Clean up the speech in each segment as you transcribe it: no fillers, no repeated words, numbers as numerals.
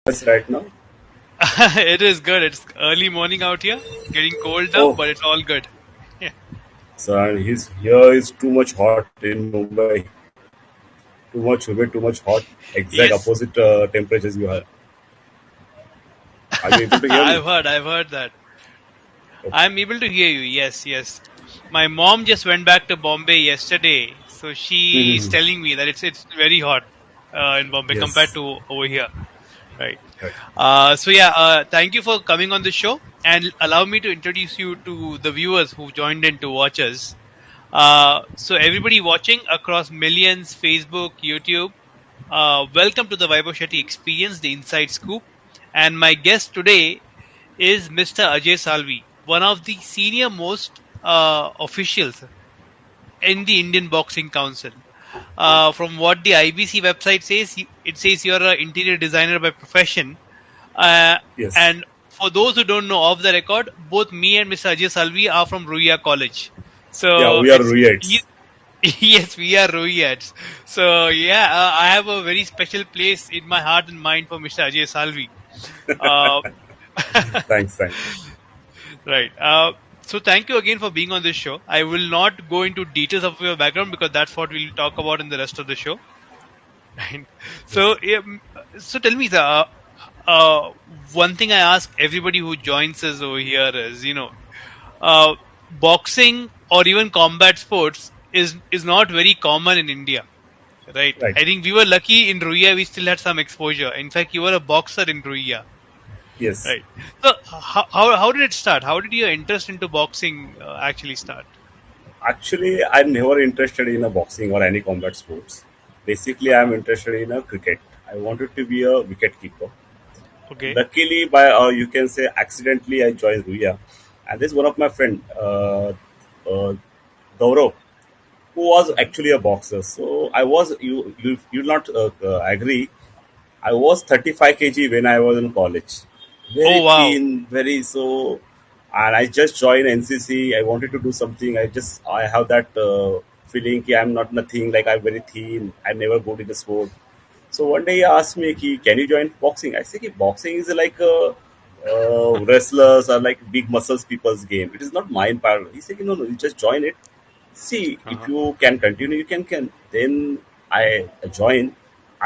Yes, right now. It is good. It's early morning out here. Getting cold now, Oh, but it's all good. Yeah. so his here is too much hot in Mumbai. Too much humid, too much hot. Exact Yes. opposite temperatures you have. Are you able to hear me? I've heard that. Okay. I'm able to hear you. Yes, yes. My mom just went back to Bombay yesterday, so she's Mhm. telling me that it's very hot in Bombay compared Yes. to over here. Right. Right. Thank you for coming on the show and allow me to introduce you to the viewers who joined in to watch us. So everybody watching across millions, Facebook, YouTube, welcome to the Vaibhav Shetty Experience, the Inside Scoop. And my guest today is Mr. Ajay Salvi, one of the senior most officials in the Indian Boxing Council. From what the IBC website says, it says you're an interior designer by profession. Uh, Yes. and for those who don't know off the record, both me and Mr. Ajay Salvi are from Ruia College. Yeah, So we are it's Ruites. yes, we are Rohits. So yeah, I have a very special place in my heart and mind for Mr. Ajay Salvi. Uh, Thanks, thanks. right. So thank you again for being on this show. I will not go into details of your background because that's what we'll talk about in the rest of the show. Right. So, Yes. so tell me, uh, one thing I ask everybody who joins us over here is, uh, boxing or even combat sports is not very common in India. Right. Right. I think we were lucky in Ruia. We still had some exposure. In fact, you were a boxer in Ruia. Yes. Right. So how did it start? How did your interest into boxing actually start? Actually, I'm never interested in a boxing or any combat sports. Basically, I'm interested in a cricket. I wanted to be a wicket keeper. Okay. Luckily, by you can say accidentally, I joined Ruya, and this is one of my friend, uh, Gaurav, who was Hmm. actually a boxer. So I was you not agree. I was 35 kg when I was in college, very Oh wow. thin, very so, and I just joined NCC. I wanted to do something. I have that feeling that I'm not nothing. Like I'm very thin. I'm never good in the sport. So one day he asked me, "Can you join boxing?" I said, "Boxing is like a wrestlers or like big muscles people's game. It is not mine part." He said, "No, no, you just join it. See if Uh-huh. you can continue, you can." Then I join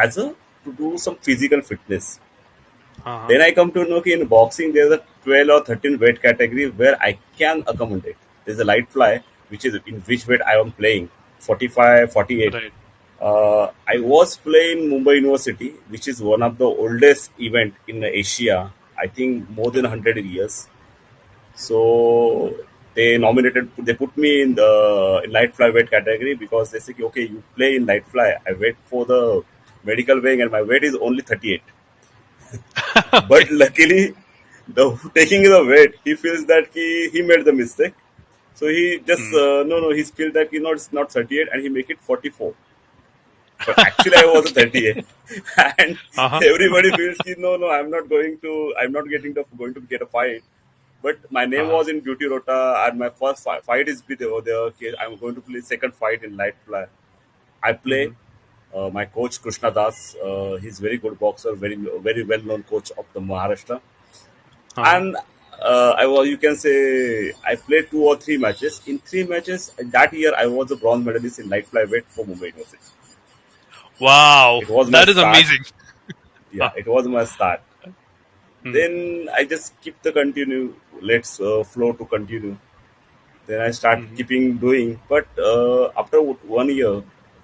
as a to do some physical fitness. Uh-huh. Then I come to know that in boxing there's a 12 or 13 weight category where I can accommodate. There's a light fly, which is in which weight I am playing, 45, 48. Right. I Hmm. was playing Mumbai University, which is one of the oldest event in Asia. I think more than Okay. 100 years. So they put me in the light flyweight category because they say, okay, you play in light fly. I wait for the medical weighing and my weight is only 38. Okay. But luckily, the taking the weight, he feels that he made the mistake. So he just Hmm. no, he feels that it's not 38 and he make it 44. But actually, I was a Okay. 38, and Uh-huh. everybody feels ki, no, no, I'm not getting the going to get a fight. But my name Uh-huh. was in Beauty Rota, and my first fight is with over there. Okay, I'm going to play second fight in light fly. I play. Hmm. My coach Krishna Das, he's very good boxer, very well known coach of the Maharashtra. Uh-huh. And I was, you can say, I played 2 or 3 matches. In 3 matches that year, I was a bronze medalist in light flyweight for Mumbai University. Wow. It was my That is start. amazing. Yeah, Huh. it was my start. Hmm. Then I just keep the continue. Let's flow to continue. Then I start Hmm. keeping doing. But after 1 year,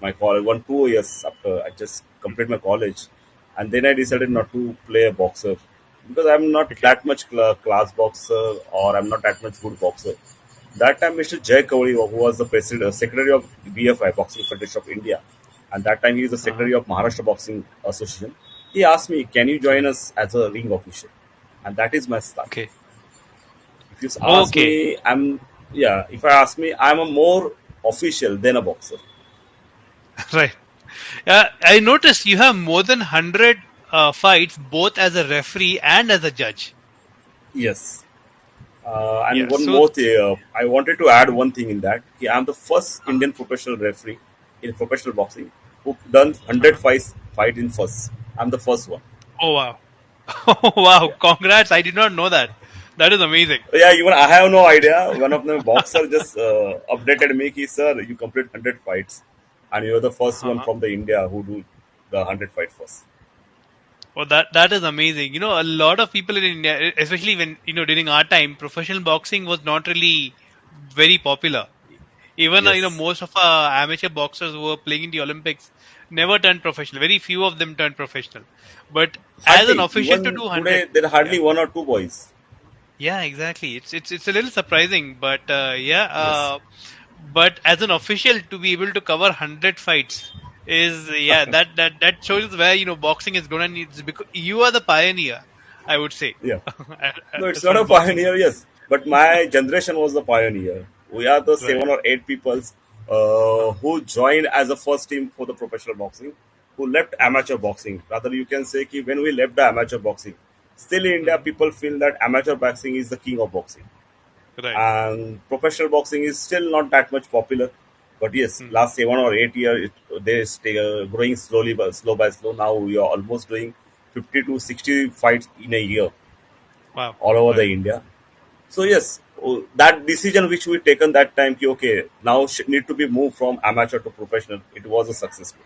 my college, 1 2 years after I just complete my college, and then I decided not to play a boxer because I'm not Okay. that much class boxer or I'm not that much good boxer. That time, Mr. Jay Kauri, who was the president, secretary of BFI, Boxing Federation of India, and that time he is the Uh-huh. secretary of Maharashtra Boxing Association. He asked me, "Can you join Okay. us as a ring official?" And that is my start. Okay. If you ask Okay. me, yeah. If I ask me, I'm a more official than a boxer. Right. I noticed you have more than 100 fights both as a referee and as a judge. Yes. And Yeah. one So more thing, I wanted to add Mhm. one thing in that. I'm the first Uh-huh. Indian professional referee in professional boxing who done 100 Uh-huh. fights fight in first. I'm the first one. Oh wow. Oh wow! Yeah. Congrats! I did not know that. That is amazing. Yeah, even I have no idea. One of the boxer just updated me, ki, sir, you complete 100 fights, and you're the first one Uh-huh. from the India who do the 100 fight first. Well, that is amazing. A lot of people in India, especially when during our time, professional boxing was not really very popular. Even Yes, most of our amateur boxers who were playing in the Olympics never turned professional. Very few of them turned professional. But as an hardly. official to Even do 100, today, there are yeah, hardly one or two boys. yeah, exactly. It's a little surprising, but yeah. Yes, But as an official to be able to cover 100 fights is, yeah, that shows where boxing is going, and it's because you are the pioneer, I would say, yeah. No, it's as not far as a boxing is pioneer, yes. But my generation was the pioneer. We are the right. 7 or 8 peoples Uh-huh. who joined as a first team for the professional boxing, who left Mhm. amateur boxing. Rather, you can say ki when we left the amateur boxing, still in India, Mhm. people feel that amateur boxing is the king of boxing. Right. And professional boxing is still not that much popular. But yes, Mhm. last 7 or 8 years, they stay growing slowly, but slow by slow. Now we are almost doing 50 to 60 fights in a year Wow. all over the Right. India. So yes, that decision which we taken that time, ki, okay, now need to be moved from amateur to professional. It was a successful.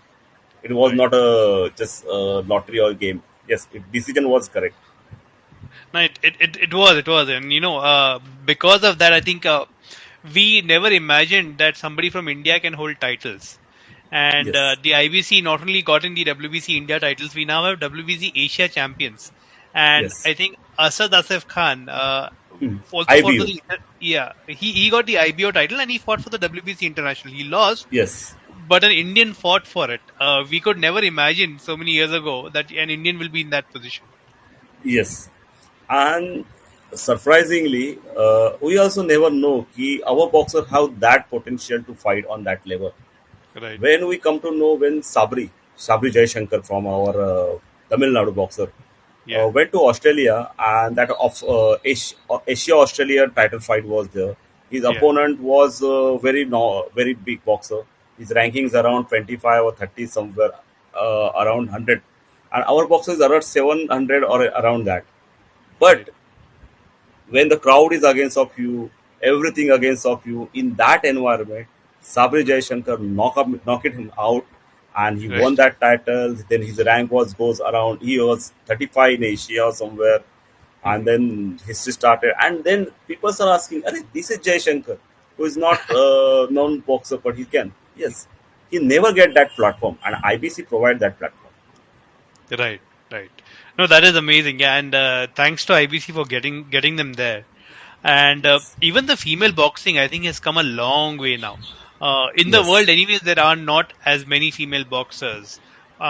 It was Right. not a just a lottery or game. Yes, decision was correct. No, it was, and because of that, I think we never imagined that somebody from India can hold titles. And Yes, the IBC not only got in the WBC India titles, we now have WBC Asia champions. And yes. I think Asad Asif Khan also fought for IBU. the, yeah, he got the IBO title and he fought for the WBC International. He lost, Yes, but an Indian fought for it. We could never imagine so many years ago that an Indian will be in that position. yes. And surprisingly, we also never know ki our boxer have that potential to fight on that level. Right. When we come to know when Sabri Jaishankar from our Tamil Nadu boxer Yeah. went to Australia, and that of Asia Australia title fight was there. His Yeah. opponent was very no, very big boxer. His rankings around 25 or 30 somewhere around 100, and our boxer is around 700 or around that. Right. But when the crowd is against of you, everything against of you, in that environment, Sabri Mhm. Jaishankar knocked him out, and he Right. won that title. Then his rank was goes around. He was 35 in Asia or somewhere, and Mhm. then history started. And then people are asking, "Arey, this is Jaishankar, who is not known boxer, but he can." Yes, he never get that platform, and IBC provide that platform. Right. Right. No, that is amazing. Yeah, and thanks to IBC for getting them there. And Yes, even the female boxing, I think, has come a long way now. In the yes, world, anyways, there are not as many female boxers,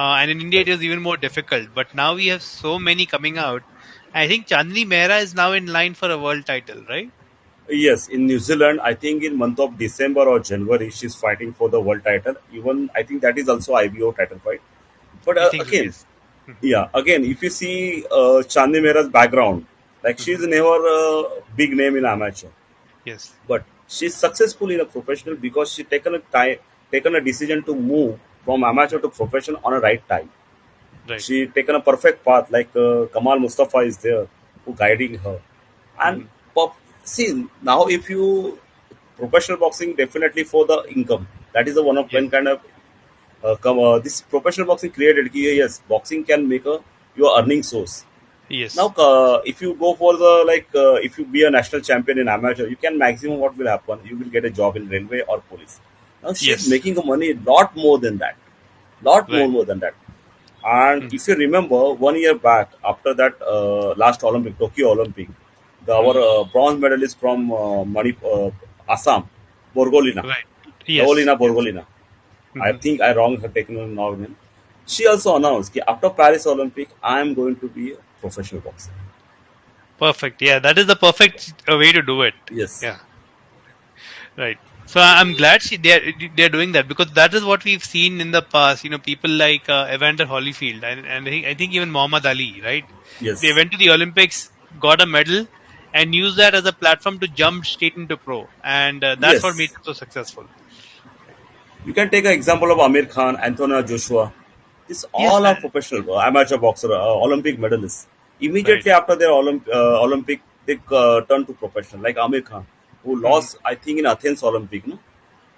and in India, it right. is even more difficult. But now we have so many coming out. I think Chandni Mehra is now in line for a world title, right? Yes, in New Zealand, I think in month of December or January, she's fighting for the world title. Even I think that is also IBO title fight. But I think so. again, Yes. Mhm. yeah, again, if you see Chandni Mehra's background, like she's Mhm. never a big name in amateur, Yes. but she's successful in a professional because she taken a decision to move from amateur to professional on a right time. Right. She taken a perfect path, like Kamal Mustafa is there who guiding her. And Mhm. see now, if you professional boxing definitely for the income. That is the one of Yes. when kind of this professional boxing created. Yes, boxing can make a your earning source. Now, Yes. if you go for the if you be a national champion in amateur, you can maximum what will happen. You will get a job in railway or police. Now she's Yes. making a money lot more than that, lot Right. more than that. And Mhm. if you remember, 1 year back, after that last Olympic, Tokyo Olympic, our Mhm. bronze medalist from Assam, Borgolina, Right. Yes. Evelina Yes. Borgolina. I Mhm. think I wrong her technical name. She also announced that after Paris Olympic, I am going to be a professional boxer. Perfect. Yeah, that is the perfect way to do it. Yes, Yeah. Right. So I'm glad they're doing that because that is what we've seen in the past. People like Evander Holyfield and I think even Muhammad Ali, right? They yes, went to the Olympics, got a medal, and used that as a platform to jump straight into pro, and that's what made yes. them so successful. You can take an example of Amir Khan, Anthony Joshua. These Yes, all are professional amateur boxer, Olympic medalists. Right. Immediately after their Olympic, they turned to professional, like Amir Khan, who Hmm. lost, I think, in Athens Olympic, no?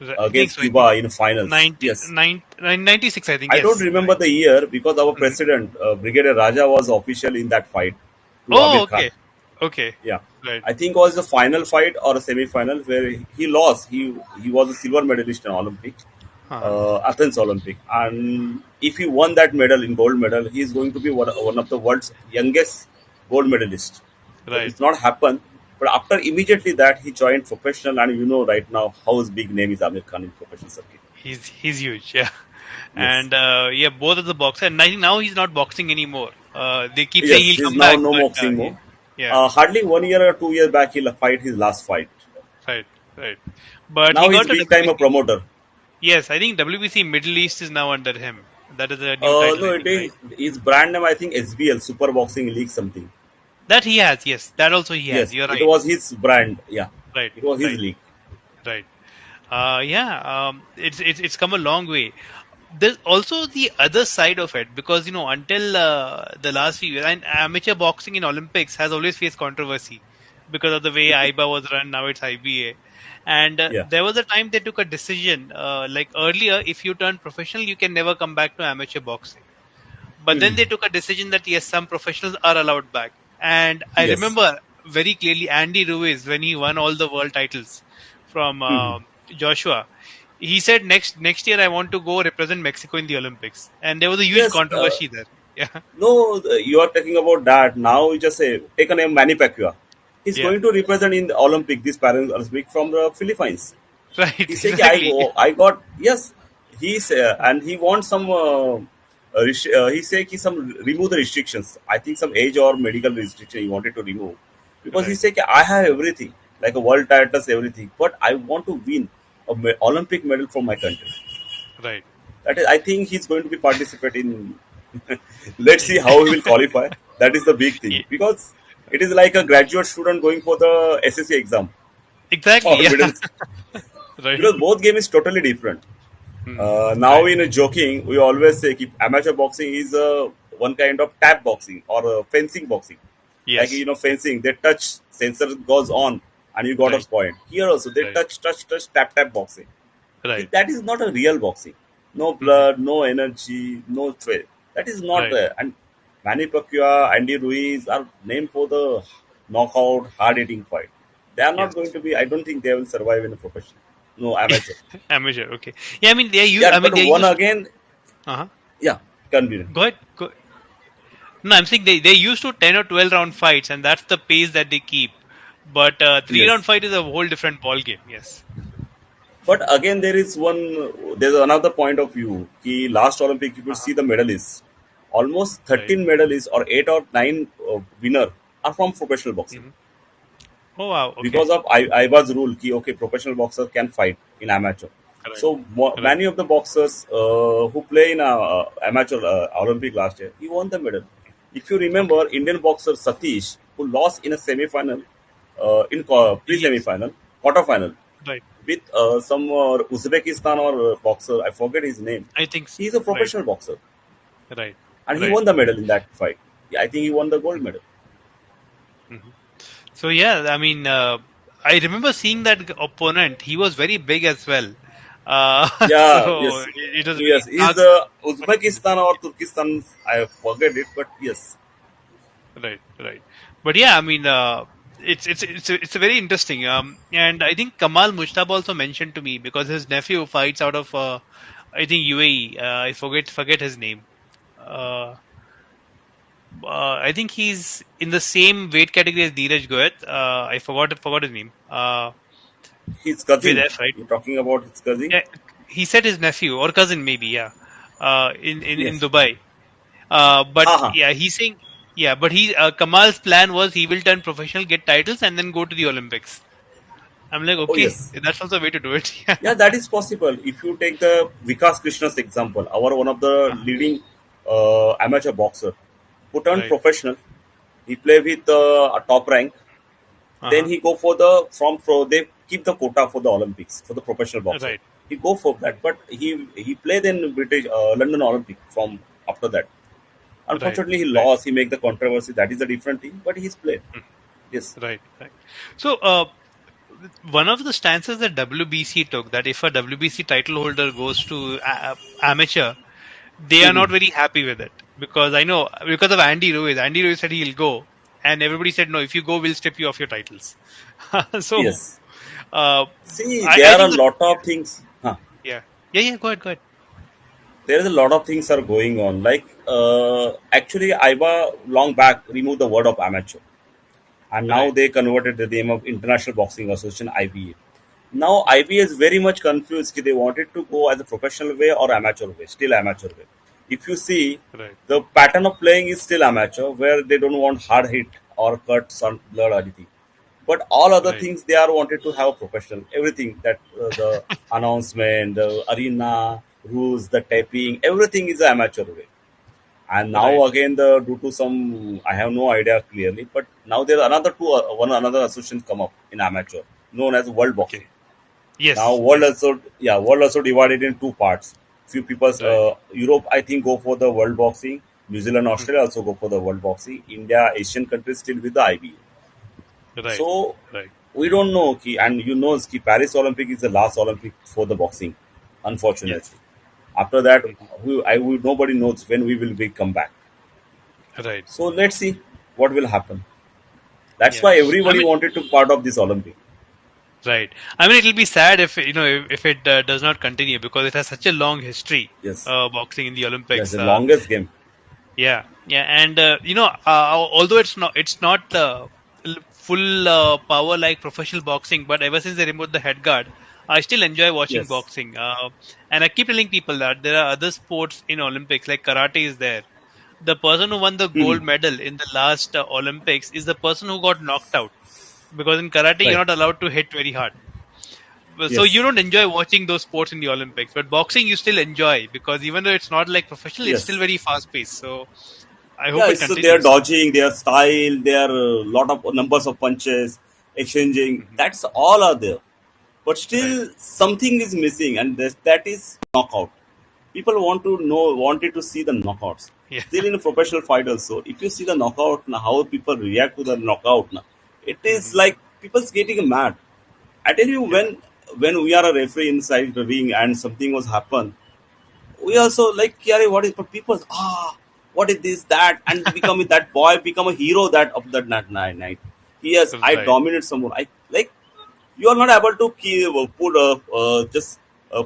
I think Against so. I think Cuba in finals. 90, Yes, 96, I think, I don't yes. remember the year because our Mhm. president, Brigadier Raja, was official in that fight to Oh, Amir Khan. okay. Okay. Yeah, Right. I think it was the final fight or a semi-final where he lost. He was a silver medalist in Olympic, Uh-huh. Athens Olympic, and if he won that medal in gold medal, he is going to be one of the world's youngest gold medalists. But Right. it's not happened. But after immediately that, he joined professional, and you know right now how his big name is Amir Khan in professional circuit. He's huge, yeah. Yes, And yeah, both of the boxer. And I think now he's not boxing anymore. They keep saying yes, he'll he's come now back, no but boxing more. yeah, Hardly 1 year or 2 years back, he'll fight his last fight. right, right. But he Now he's got to big time a WBC. promoter. Yes, I think WBC Middle East is now under him. That is a new title, No, I it think, is right? his brand name. I think SBL Super Boxing League something. That he has. Yes, that also he has. Yes, You're it right. was his brand. Yeah, Right, it was his right, league. right. Yeah, it's come a long way. There's also the other side of it because until the last few years, and amateur boxing in Olympics has always faced controversy because of the way IBA was run. Now it's IBA, and Yeah. there was a time they took a decision. Like earlier, if you turn professional, you can never come back to amateur boxing. But then they took a decision that yes, some professionals are allowed back. And I Yes. remember very clearly Andy Ruiz when he won all the world titles from Joshua. He said next year I want to go represent Mexico in the Olympics, and there was a huge Yes. controversy there. Yeah, No, you are talking about that. Now you just say, take a name Manny Pacquiao. He's yeah, going to represent in the Olympic, this Paris Olympic from the Philippines. right, He say, "Ki, exactly. I got, yes, he's, and he wants some, he say, ki some, remove the restrictions. I think some age or medical restriction he wanted to remove. Because he Right, say, ki, I have everything, like a world titles, everything, but I want to win a Olympic medal for my country. right. That is, I think he's going to be participating. Let's see how he will qualify. That is the big thing Yeah, because it is like a graduate student going for the SSC exam exactly. or Yeah, middle, right. because both game is totally different. Hmm. Now Right. in a joking, we always say keep amateur boxing is one kind of tap boxing or fencing boxing. Like Yes. fencing, they touch, sensor goes on, and you got a Right. point. Here also they Right. touch, tap, tap boxing. Right. That is not a real boxing. No Hmm. blood, no energy, no sweat. That is not Right. there. And Manny Pacquiao, Andy Ruiz are named for the knockout, hard-hitting fight. They are not going Yes. to be. I don't think they will survive in a profession. No amateur. Amateur. Okay. Yeah, I mean they you. Yeah, I but mean they one used. again. Uh-huh. Yeah, convenient. Go ahead. No, I'm saying they used to 10 or 12 round fights, and that's the pace that they keep. But three Yes, round fight is a whole different ball game. Yes. but again there is one. There's another point of view. Ki last Olympic, you could Uh-huh. see the medalists. Almost Right. 13 medalists or 8 or 9 winner are from professional boxing Hmm. Oh wow. Okay. because of IBA's rule ki okay professional boxers can fight in amateur. Right. So Right. many of the boxers who play in amateur Olympic last year, he won the medal. If you Okay. remember, Indian boxer Satish who lost in a semi-final, in Yes. pre-semi-final, quarter-final Right. with some Uzbekistan or boxer, I forget his name. I think. He is a Right. professional boxer Right. and he Right. won the medal in that fight. Yeah, I think he won the gold medal. Hmm. So yeah, I mean, I remember seeing that opponent. He was very big as well. Yeah, So yes, it was very yes. Is dark. Uzbekistan or Turkestan? I forget it, but yes, Right, right. But yeah, I mean, it's a very interesting. And I think Kamal Mushtaba also mentioned to me because his nephew fights out of I think UAE. I forget his name. Uh, I think he's in the same weight category as Dheeraj Goyat. I forgot his name. his With cousin. F, right? You're talking about his cousin? Yeah, he said his nephew or cousin maybe. Yeah, in Yes. Dubai. But Ha ha. yeah, he's saying yeah, but he Kamal's plan was he will turn professional, get titles, and then go to the Olympics. I'm like, Oh okay, yes. that's also a way to do it. Yeah. Yeah, that is possible. If you take the Vikas Krishna's example, our one of the Uh-huh. leading amateur boxer who turned Right. professional, he play with a top rank. Then Uh-huh. he go for the from pro. They keep the quota for the Olympics for the professional boxer. Right. He go for that, Right. but he played in British London Olympic from after that. Right. Unfortunately, he Right. lost. He make the controversy. That is a different thing. But he's played. Yes. Right. Right. So, one of the stances that WBC took, that if a WBC title holder goes to amateur, they are not very happy with it, because I know, because of Andy Ruiz. Andy Ruiz said he'll go, and everybody said no. If you go, we'll strip you of your titles. So, Yes. uh, See, I there are a think that, lot of things. Huh. yeah, yeah, yeah. Go ahead, go ahead. There is a lot of things are going on. Like actually, IBA long back removed the word of amateur, and now Right, they converted the name of International Boxing Association (IBA). Now IBA is very much confused. They wanted to go as a professional way or amateur way. Still amateur way. If you see, right, the pattern of playing is still amateur, where they don't want hard hit or cuts or blood or anything. But all other right, things they are wanted to have professional. Everything that the announcement, the arena rules, the taping, everything is amateur way. And now right. again, the due to some, I have no idea clearly, but now there are another two, one another association come up in amateur, known as World Boxing. Okay. Now Yes, world yes. also, yeah, world also divided in two parts. Few people, Right. Europe, I think, go for the World Boxing. New Zealand, Mhm. Australia also go for the World Boxing. India, Asian countries still with the IBA. Right, So right. we don't know, and you know, Paris Olympic is the last Olympic for the boxing, unfortunately. Yes. After that, Mhm. nobody knows when we will be come back. Right. So let's see what will happen. That's Yeah. why I everybody mean, wanted to part of this Olympic. right. I mean, it'll be sad if, if it does not continue, because it has such a long history. Yes, Boxing in the yes, Olympics. the longest game. Yeah, yeah, and although it's not full power like professional boxing, but ever since they removed the head guard, I still enjoy watching Yes. boxing. And I keep telling people that there are other sports in Olympics, like karate is there. The person who won the gold medal in the last Olympics is the person who got knocked out, because in karate you're Right. not allowed to hit very hard. So you Yes. don't enjoy watching those sports in the Olympics, but boxing you still enjoy, because even though it's not like professional, it's still Yes. very fast paced. So I Yeah, hope it it's their continues. dodging, their style, their lot of numbers of punches, exchanging. Mhm. That's all are there. But Right. still, something is missing, and that is knockout. People wanted to see the knockouts. Yeah. Still in a professional fight also, if you see the knockout, now, how people react to the knockout, now, it is Hmm. like people's getting mad. I tell you, Yeah. when we are a referee inside the ring and something was happen, we also like, Kiari, what is, but people, what is this, that, and become that boy, become a hero that of that night. Yes, I Right. dominate someone. I like, you are not able to put just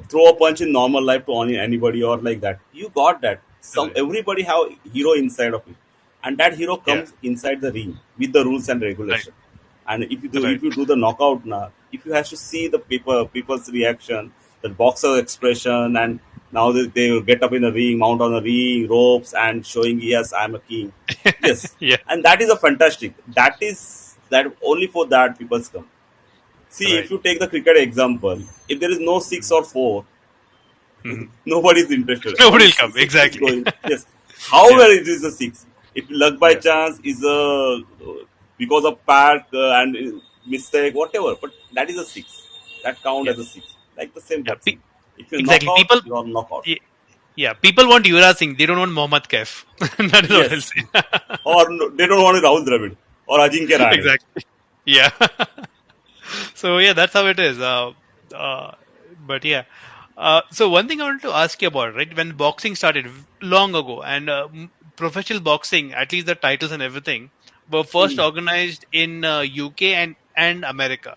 throw a punch in normal life to anybody or like that. You got that. Some Right. everybody have hero inside of it, and that hero Yeah. comes inside the ring with the rules and Right. regulation. And Right. if you do the knockout now, if you have to see the people's reaction, the boxer expression, and now they will get up in the ring, mount on the ring, ropes, and showing, yes, I'm a king. Yes, Yeah. and that is a fantastic. That is that only for that people come. See, if Right. you take the cricket example, if there is no six Mhm. or four, Mhm. nobody is interested. Nobody Only will come. six is Exactly. going. Yes. Yeah. However, it is a six. If luck by Yeah. chance is a because of pack and mistake, whatever, but that is a six. That count Yeah. as a six. Like the same Yeah. boxing. If you knock Exactly. out, People. you are knock out. y- Yeah. People want Yuvraj Singh. They don't want Mohammad Kaif. That is what I'll Yes. say. Or no, they don't want Rahul Dravid or Ajinkya Rahane. Exactly. Yeah. So yeah, that's how it is. Uh, but yeah. So one thing I wanted to ask you about, right? When boxing started long ago, and professional boxing, at least the titles and everything, were first organized in UK and America.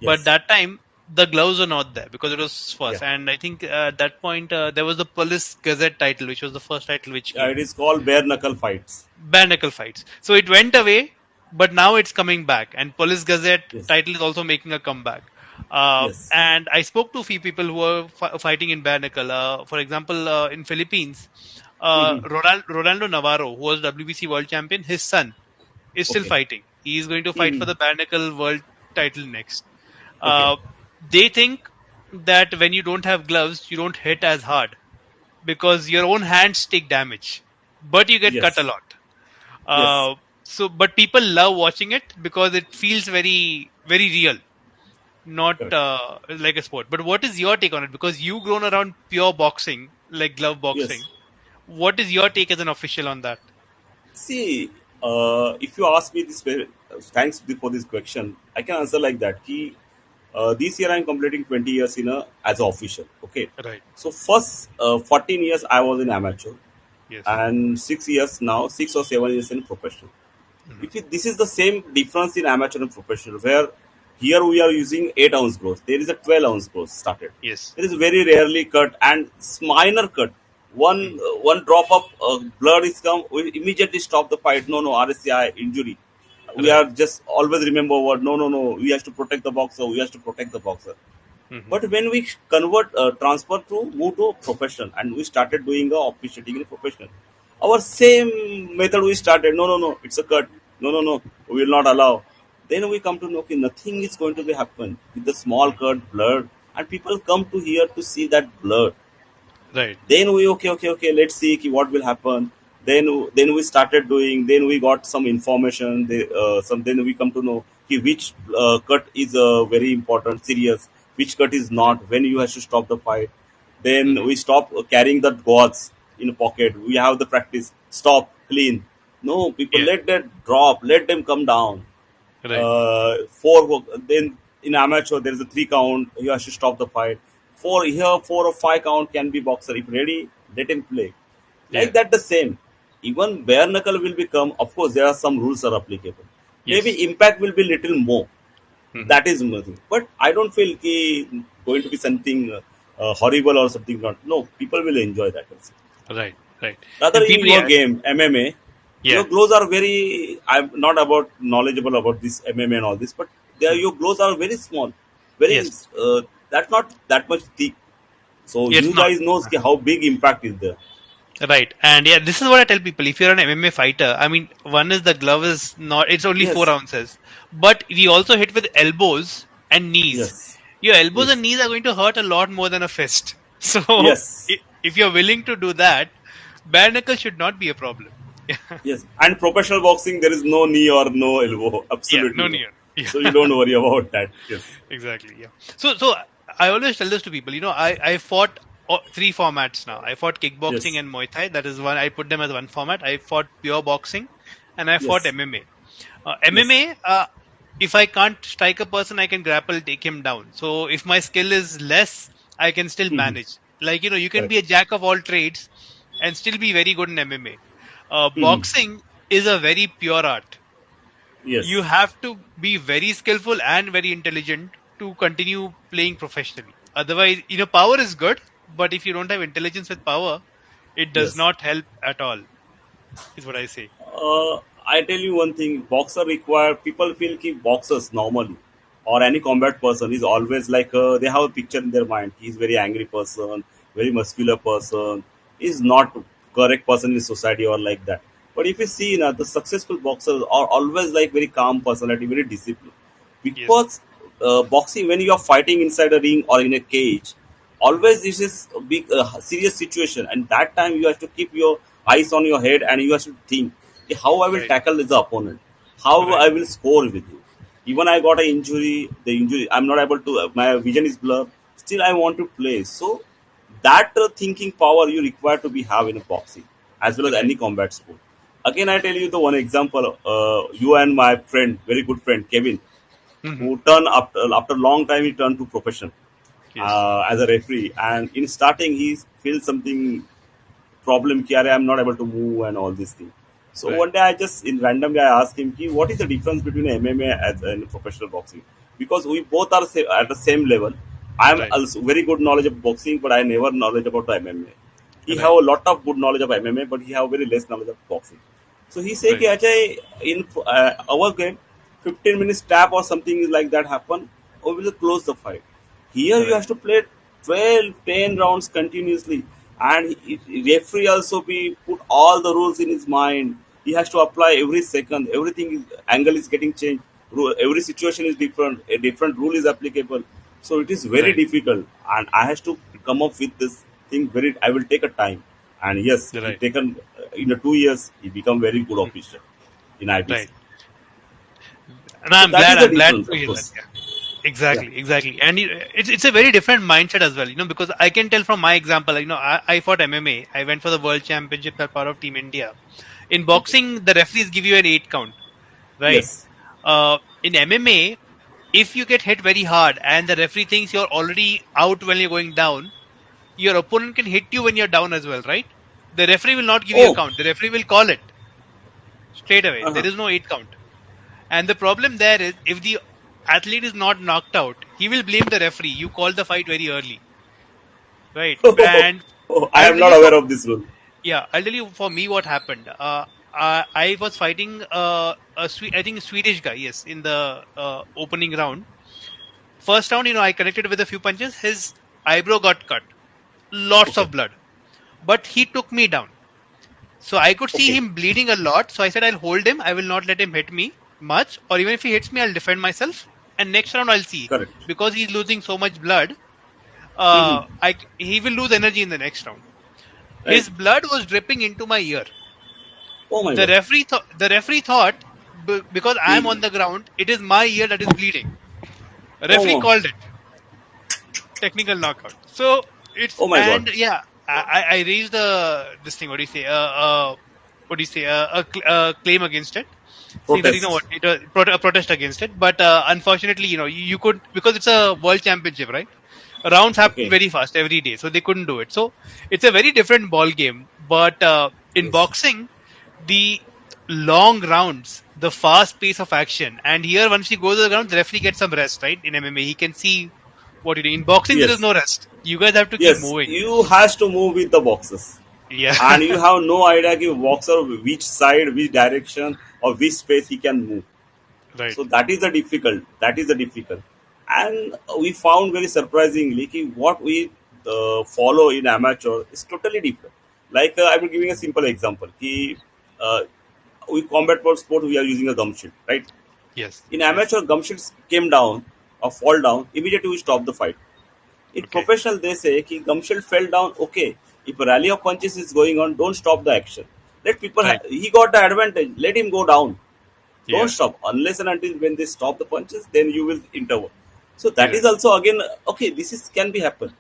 But Yes. that time the gloves were not there because it was Yeah. first, and I think at that point there was the Police Gazette title, which was the first title which Yeah, came. it is called bare knuckle fights. Bare knuckle fights. So it went away, but now it's coming back, and Police Gazette Yes. title is also making a comeback. Yes. And I spoke to a few people who were fighting in bare knuckle. For example, in Philippines, Rolando Navarro, who was WBC world champion, his son is still Okay. fighting. He is going to fight for the bare knuckle world title next. Okay. Uh, they think that when you don't have gloves, you don't hit as hard because your own hands take damage, but you get cut a Yes. lot. Yes. Uh, but people love watching it because it feels very, very real, not Correct. like a sport. But what is your take on it? Because you've grown around pure boxing, like glove Yes. boxing. What is your take as an official on that? See, if you ask me this, thanks for this question. I can answer like that. This year I'm completing 20 years as an official. Okay, Right. so first 14 years I was in amateur, Yes. and 6 years now, 6 or 7 years in professional. Hmm. If it, this is the same difference in amateur and professional, where here we are using 8 ounce growth, there is a 12 ounce growth started. Yes. There is very rarely cut and minor cut. Hmm. One drop of blood is come, we immediately stop the fight. No, no, RSCI injury. We Right. are just always remember what. No, no, no. We have to protect the boxer. We have to protect the boxer. Hmm. But when we convert, transfer to move to profession, and we started doing the officiating in professional, our same method we started. No, no, no, it's a cut. No, no, no, we will not allow. Then we come to know, okay, nothing is going to be happen with the small Hmm. cut blood, and people come to here to see that blood. Right. Then we okay, let's see what will happen. Then we started doing. Then we got some information. Then we come to know which cut is very important, serious. Which cut is Right. not. When you have to stop the fight. Then Hmm. we stop carrying the gauze in a pocket. We have the practice. Stop, clean. No, people Yeah. let that drop. Let them come down. Right. Four. Then in amateur there is a 3 count. You have to stop the fight. Four here, 4 or 5 count can be boxer. If ready, let him play. Like Yeah. that the same. Even bare knuckle will become. Of course, there are some rules are applicable. Yes. Maybe impact will be little more. Hmm. That is nothing. But I don't feel going to be something horrible or something not. No, people will enjoy that also. Right. Right. Rather, And in people, your yeah. game, MMA, your Yeah. gloves are very. I'm not about knowledgeable about this MMA and all this, but Hmm. your gloves are very small, very. Yes. That's not that much thick. So It's you not. guys knows how big impact is there. Right. And yeah, this is what I tell people. If you're an MMA fighter, I mean, one is the glove is not, it's only four Yes, ounces. But we also hit with elbows and knees. yes, Your elbows and yes, knees are going to hurt a lot more than a fist. So yes, if you're willing to do that, bare knuckle should not be a problem. yes. And professional boxing, there is no knee or no elbow. Yeah, Absolutely no no. near. Yeah, So you don't worry about that. Yes, exactly. Yeah. So I always tell this to people. I fought three formats now. I fought kickboxing yes, and Muay Thai. That is one. I put them as one format. I fought pure boxing, and I fought yes, MMA. yes. MMA. If I can't strike a person, I can grapple, take him down. So if my skill is less, I can still Mhm. manage. Like you can Correct. be a jack of all trades and still be very good in MMA. Mhm. Boxing is a very pure art. You Yes, have to be very skillful and very intelligent to continue playing professionally. Otherwise, power is good, but if you don't have intelligence with power, it does yes. not help at all, is what I say. I tell you one thing, boxer require people feel ki boxers normally or any combat person is always like they have a picture in their mind. He's very angry person, very muscular person, is not correct person in society or like that. But if you see the successful boxers are always like very calm personality, very disciplined. Yes. Because boxing when you are fighting inside a ring or in a cage, always this is a big serious situation, and that time you have to keep your eyes on your head and you have to think how I will Right. tackle the opponent, how Right. I will score with you. Even I got an injury, the injury I'm not able to, my vision is blurred, still I want to play. So that thinking power you require to be have in a boxing as well as Right. any combat sport. Again, I tell you the one example, you and my friend, very good friend Kevin, Hmm. who turned after a long time he turned to profession Yes. as a referee, and in starting he feels something problem ki, "Arey, I'm not able to move and all these things." So Right. one day I just in randomly I asked him ki, what is the difference between MMA and professional boxing, because we both are at the same level. I am Right. also very good knowledge of boxing, but I never knowledge about the MMA. He have Right. a lot of good knowledge of MMA, but he have very less knowledge of boxing. So he say, Right. "Ki, Ajay, in our game, 15 minutes tap or something is like that happen, or we will close the fight. Here you Right. have to play 12, 10 rounds continuously, and referee also be put all the rules in his mind. He has to apply every second. Everything is, angle is getting changed. Every situation is different. A different rule is applicable. So it is very Right. difficult, and I have to come up with this thing. Very, I will take a time, and yes, he Right. taken in the 2 years he become very good Mhm. officer in IBC. Right. And So I'm that glad. is the I'm glad difference, to of hear that. course. Yeah. Yeah. Exactly, and it's a very different mindset as well. Because I can tell from my example. I fought MMA. I went for the World Championship as part of Team India. In Okay. boxing, the referees give you an 8 count, right? Yes. In MMA, if you get hit very hard and the referee thinks you're already out when you're going down, your opponent can hit you when you're down as well, right? The referee will not give you a Oh. count. The referee will call it straight away. Uh-huh. There is no 8 count. And the problem there is if the athlete is not knocked out, he will blame the referee. You called the fight very early, right? And Oh, I I'll am tell not you for aware of this rule. yeah, I'll tell you for me what happened. I was fighting I think Swedish guy, yes, in the opening round. First round, I connected with a few punches. His eyebrow got cut, lots Okay. of blood, but he took me down. So I could see Okay. him bleeding a lot. So I said, I'll hold him. I will not let him hit me much. Or even if he hits me, I'll defend myself. And next round, I'll see. Correct. Because he's losing so much blood, Hmm. he will lose energy in the next round. Right. His blood was dripping into my ear. Oh my The God. referee thought, because I'm He. on the ground, it is my ear that is bleeding. Oh. Referee called it technical knockout. So it's Oh my God. and yeah, I raised this thing. What do you say? What do you say? A claim against it, saying that Protest. a protest against it. But unfortunately, you could, because it's a world championship, right? Rounds happen Okay. very fast every day, so they couldn't do it. So it's a very different ball game. But in Yes. boxing, the long rounds, the fast pace of action, and here once you go to the ground, the referee gets some rest, right? In MMA, he can see what you do. In boxing, there is Yes. no rest. You guys have to keep Yes. moving. You has to move with the boxes, Yeah, and you have no idea कि boxer which side, which direction, or which space he can move. right. So that is the difficult. That is the difficult, and we found very surprisingly कि what we follow in amateur is totally different. Like I will giving a simple example. कि uh, we combat sport we are using a gum shield, right? Yes, In yes. amateur, gum shields came down or fall down immediately. We stop the fight. In Okay, professional, they say कि gum shield fell down. Okay, if a rally of punches is going on, don't stop the action. Let people. right. He got the advantage. Let him go down. Don't Yeah, stop unless and until when they stop the punches, then you will intervene. So that is right. also again okay. This is can be happen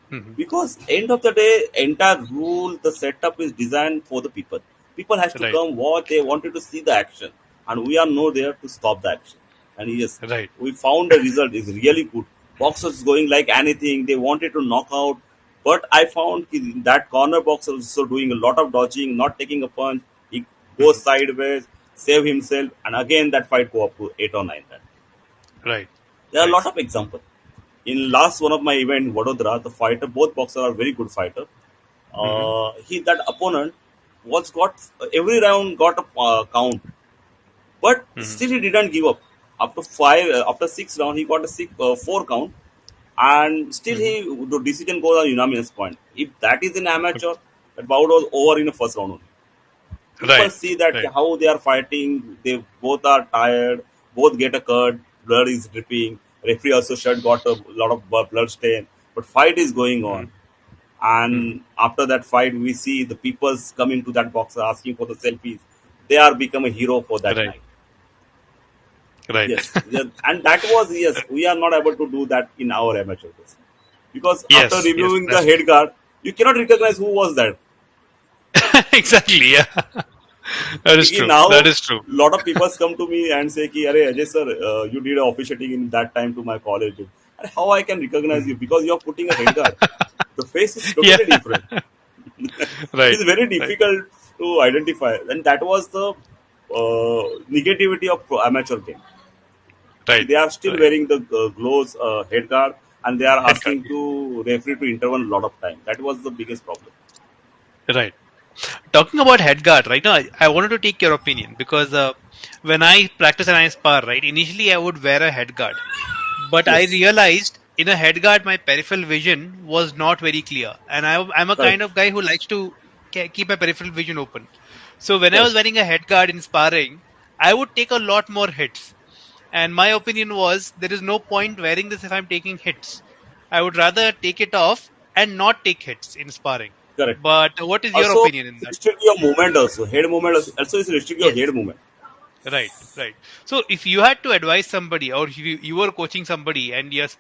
Hmm. because end of the day, entire rule the setup is designed for the people. People has to Right, come watch. They wanted to see the action, and we are not there to stop the action. And yes, right. we found the result is really good. Boxers going like anything. They wanted to knock out, but I found that corner boxer also doing a lot of dodging, not taking a punch. He goes Hmm. sideways, save himself, and again that fight go up to 8 or 9. Right, There are a right. lot of examples. In last one of my event in Vadodara, the fighter, both boxers are very good fighter. Hmm. He that opponent was got every round got a count, but Hmm. still he didn't give up. After five, after 6 round, he got a 4 count, and still Hmm. the decision goes on unanimous point. If that is an Okay. amateur, that bout was over in the first round only. People Right, see that right. how they are fighting. They both are tired. Both get a cut. Blood is dripping. Referee also shirt got a lot of blood stain. But fight is going Hmm. on. Hmm. And after that fight, we see the people's coming to that boxer asking for the selfies. They are become a hero for that Right, night. right. Yes, yes. And that was yes. We are not able to do that in our amateur days because after Yes, yes. removing the That's head guard, you cannot recognize who was that. exactly. Yeah, that is Because true. now That is true. lot of people come to me and say कि अरे Ajay sir you did officiating in that time to my college. And how I can recognize you Mhm. because you are putting a head guard. The face is Yeah, totally different. It right, is very right, difficult to identify, and that was the negativity of amateur game. right, They are still right. wearing the gloves, head guard, and they are Head cut. asking to referee to intervene a lot of time. That was the biggest problem. Right. Talking about head guard, right now, I wanted to take your opinion because when I practice and I spar, right, initially I would wear a head guard, but I Yes, realized in a head guard my peripheral vision was not very clear, and I'm a kind correct, of guy who likes to keep my peripheral vision open. So when I was correct. wearing a head guard in sparring, I would take a lot more hits, and my opinion was there is no point wearing this if I'm taking hits. I would rather take it off and not take hits in sparring. Correct. But what is your Also, opinion in it's that? restrict your movement also. Head movement also is restrict your Yes, head movement. Right, right. So if you had to advise somebody, or if you were coaching somebody, and yes,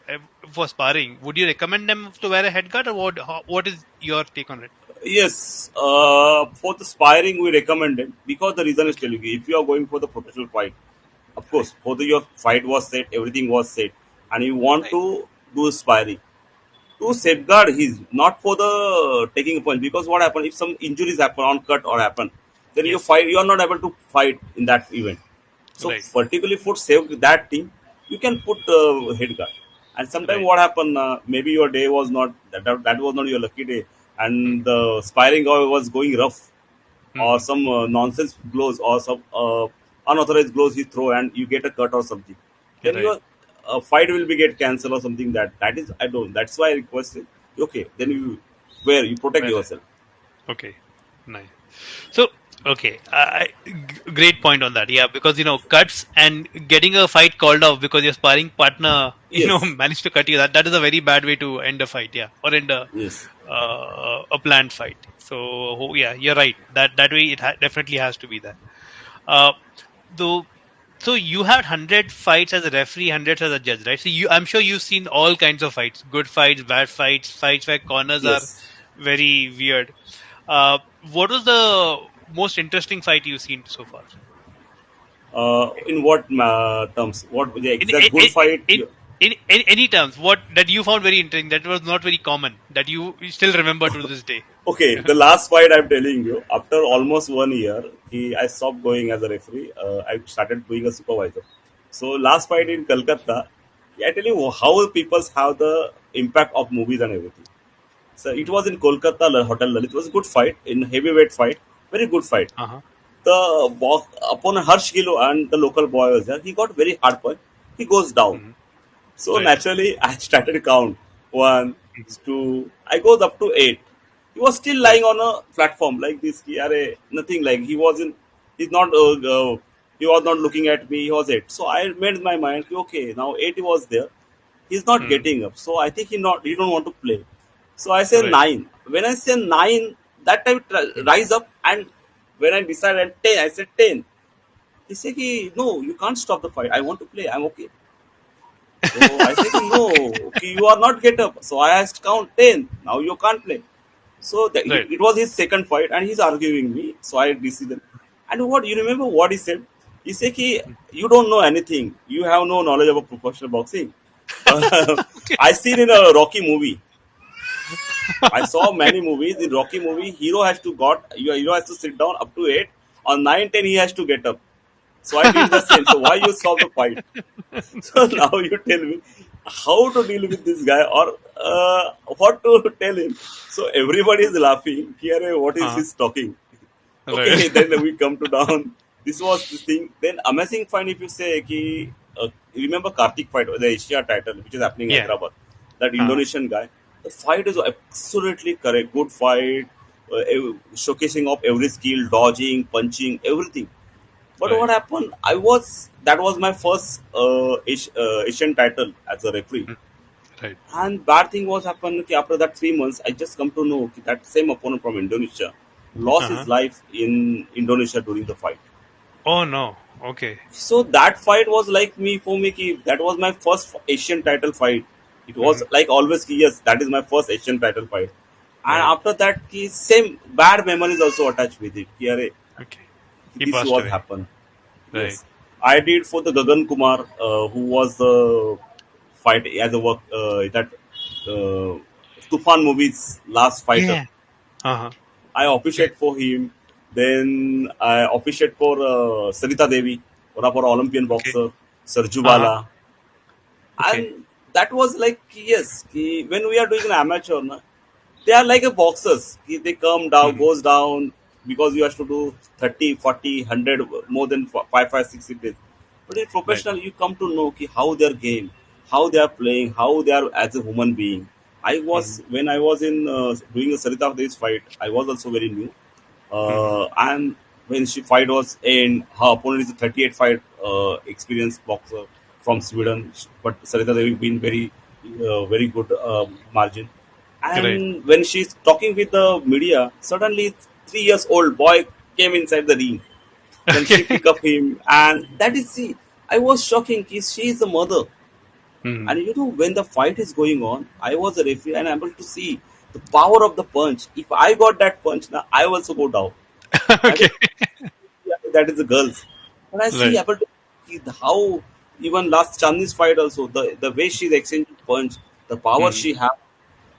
for sparring, would you recommend them to wear a head guard, or what is your take on it? Yes, for the sparring, we recommend it because the reason is Okay, telling you if you are going for the professional fight, of right, course, for the your fight was set, everything was set, and you want right. to do sparring to Hmm. safeguard his not for the taking a punch because what happen if some injuries happen on cut or happen, then Yes, you are not able to fight in that event. So right. particularly for save that thing, you can put head guard. And sometimes Right. what happened, maybe your day was not that was not your lucky day, Hmm. and the sparring guy was going rough, or Hmm. some nonsense blows or some unauthorized blows he throw, and you get a cut or something. Then Right. your fight will be get cancelled or something. That is I don't. That's why I requested. Okay, then you wear you protect Well, yourself. okay. Nice. So, okay, great point on that. Yeah, because cuts and getting a fight called off because your sparring partner, Yes, managed to cut you. That is a very bad way to end a fight. Yeah, or end yes, a planned fight. So, yeah, you're right. That way it definitely has to be there. Uh, though. So you had 100 fights as a referee, hundreds as a judge, right? So I'm sure you've seen all kinds of fights: good fights, bad fights, fights where corners are yes. very weird. Uh, what was the most interesting fight you've seen so far? In what terms? What the In exact good fight? in, in any terms, what that you found very interesting, that was not very common, that you still remember to this day. Okay, the last fight I'm telling you, after almost 1 year, I stopped going as a referee. I started being a supervisor. So last fight Mhm. in Kolkata, I tell you how people have the impact of movies and everything. So it Mhm. was in Kolkata Hotel Lalit. It was a good fight in heavyweight fight, very good fight. Uh-huh. The box upon Harsh Gilo and the local boy was there. He got very hard punch. He goes down. Mhm. So Right. naturally, I started to count one, Mhm. two. I goes up to eight. He was still Right. lying on a platform like this. Ki, "Arey," nothing like he wasn't. He's not. He was not looking at me. He was eight. So I made my mind. Ki, okay, now eight was there. He's not Mhm. getting up. So I think he don't want to play. So I say Right. nine. When I say nine, that time Mhm. rise up, and when I decided ten, I said ten. He said, ki, "No, you can't stop the fight. I want to play. I'm okay." So I said, Okay. no, okay, you are not get up. So I asked count 10. Now you can't play. So Right. it was his second fight and he's arguing me. So I decided. And what you remember what he said? He said, ki, you don't know anything. You have no knowledge about professional boxing. Okay. I seen in a Rocky movie. I saw Okay. many movies. In Rocky movie, hero has to sit down up to 8. On 9, 10, he has to get up. So I did the same. So why you stop the fight? So now you tell me how to deal with this guy or what to tell him. So everybody is laughing. Here, what is Uh-huh. this talking? Right. Okay, then we come to down. This was this thing. Then amazing find if you say ki, you remember Karthik fight, the Asia title, which is happening in Yeah. Hyderabad. That Uh-huh. Indonesian guy. The fight is absolutely correct. Good fight. Showcasing of every skill, dodging, punching, everything. But Right. what happened? That was my first Asian title as a referee. Mm. Right. And bad thing was happened कि after that 3 months, I just come to know कि that same opponent from Indonesia lost his Uh-huh. life in Indonesia during the fight. Oh no. Okay. So that fight was like me for me कि that was my first Asian title fight. It was Hmm. like always कि yes, that is my first Asian title fight. And Right. after that कि same bad memories also attached with it. कि अरे Okay. He this passed was away. happened. Right. Yes, I did for the Gagan Kumar, who was the fight as a work that uh, Tufan movie's last fighter. Yeah. Uh-huh. I Okay. appreciate for him. Then I appreciate for Sarita Devi, one of our Olympian Okay. boxer, Sarju Uh-huh. Bala, Okay. and that was like yes, when we are doing an amateur, na, they are like a boxers. They come down, Hmm. goes down because you have to do 30, 40, 100, more than 5, 5, 6 days. But in Right. professional, you come to know how their game, how they are playing, how they are as a human being. Hmm. When I was in doing a Sarita Dev's fight, I was also very new. Hmm. And when she fight was in, her opponent is a 38 fight experienced boxer from Sweden, but Sarita Devi been very good margin. Right. And when she's talking with the media, suddenly 3 years old boy came inside the ring. Then she Okay. pick up him, and that is see. I was shocking. She is the mother, Hmm. and when the fight is going on, I was a referee and I'm able to see the power of the punch. If I got that punch, now I also go down. And Okay. yeah, that is the girls. And I see Right. able to see how even last Chinese fight also the way she's exchanging punch, the power Hmm. she have.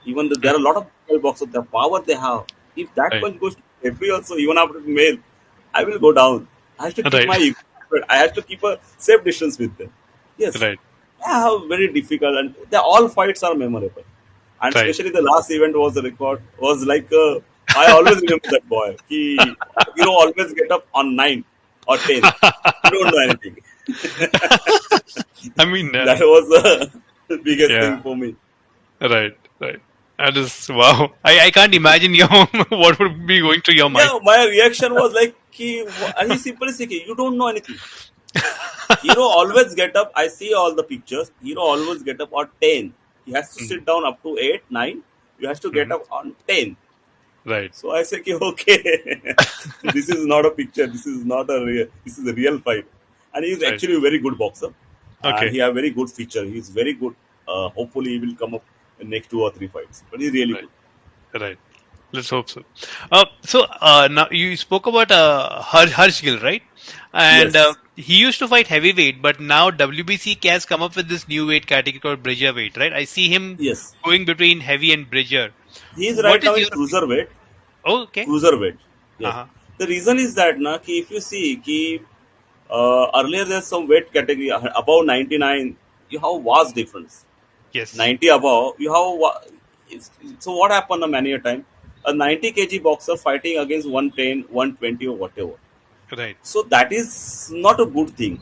Even there Right. are a lot of male boxers, the power they have. If that Right. punch goes to every also, even after male, I will go down. I have to keep Right. my ego, but I have to keep a safe distance with them. Yes, Right. I have very difficult, and all fights are memorable. And Right. especially the last event was a record. Was like I always remember that boy. He always get up on 9 or 10. He don't know anything. I mean, That was the biggest yeah. thing for me. Right. Right. That is wow. I can't imagine your what would be going through your mind. Yeah, my reaction was like, and he simply said, you don't know anything. Hero always get up. I see all the pictures. Hero always get up at 10. He has to Hmm. sit down up to 8, 9. You has to get Hmm. up on 10. Right. So I say, okay, this is not a picture. This is not a real. This is a real fight. And he is Right. actually a very good boxer, and Okay. he have very good feature. He is very good. Hopefully, he will come up in next 2 or 3 fights. But he's really Right. good. Right. Let's hope so. Now you spoke about Harsh Gill, right? And Yes, he used to fight heavyweight, but now WBC has come up with this new weight category called Bridger weight, right? I see him yes. going between heavy and Bridger. He is right What now is in your opinion? cruiserweight. Oh, okay. Cruiserweight. Yes. Uh-huh. The reason is that if you see earlier there's some weight category above 99, you have vast difference. Yes. 90 above, you have so what happened many a time? A 90 kg boxer fighting against 110, 120 or whatever. Right. So that is not a good thing.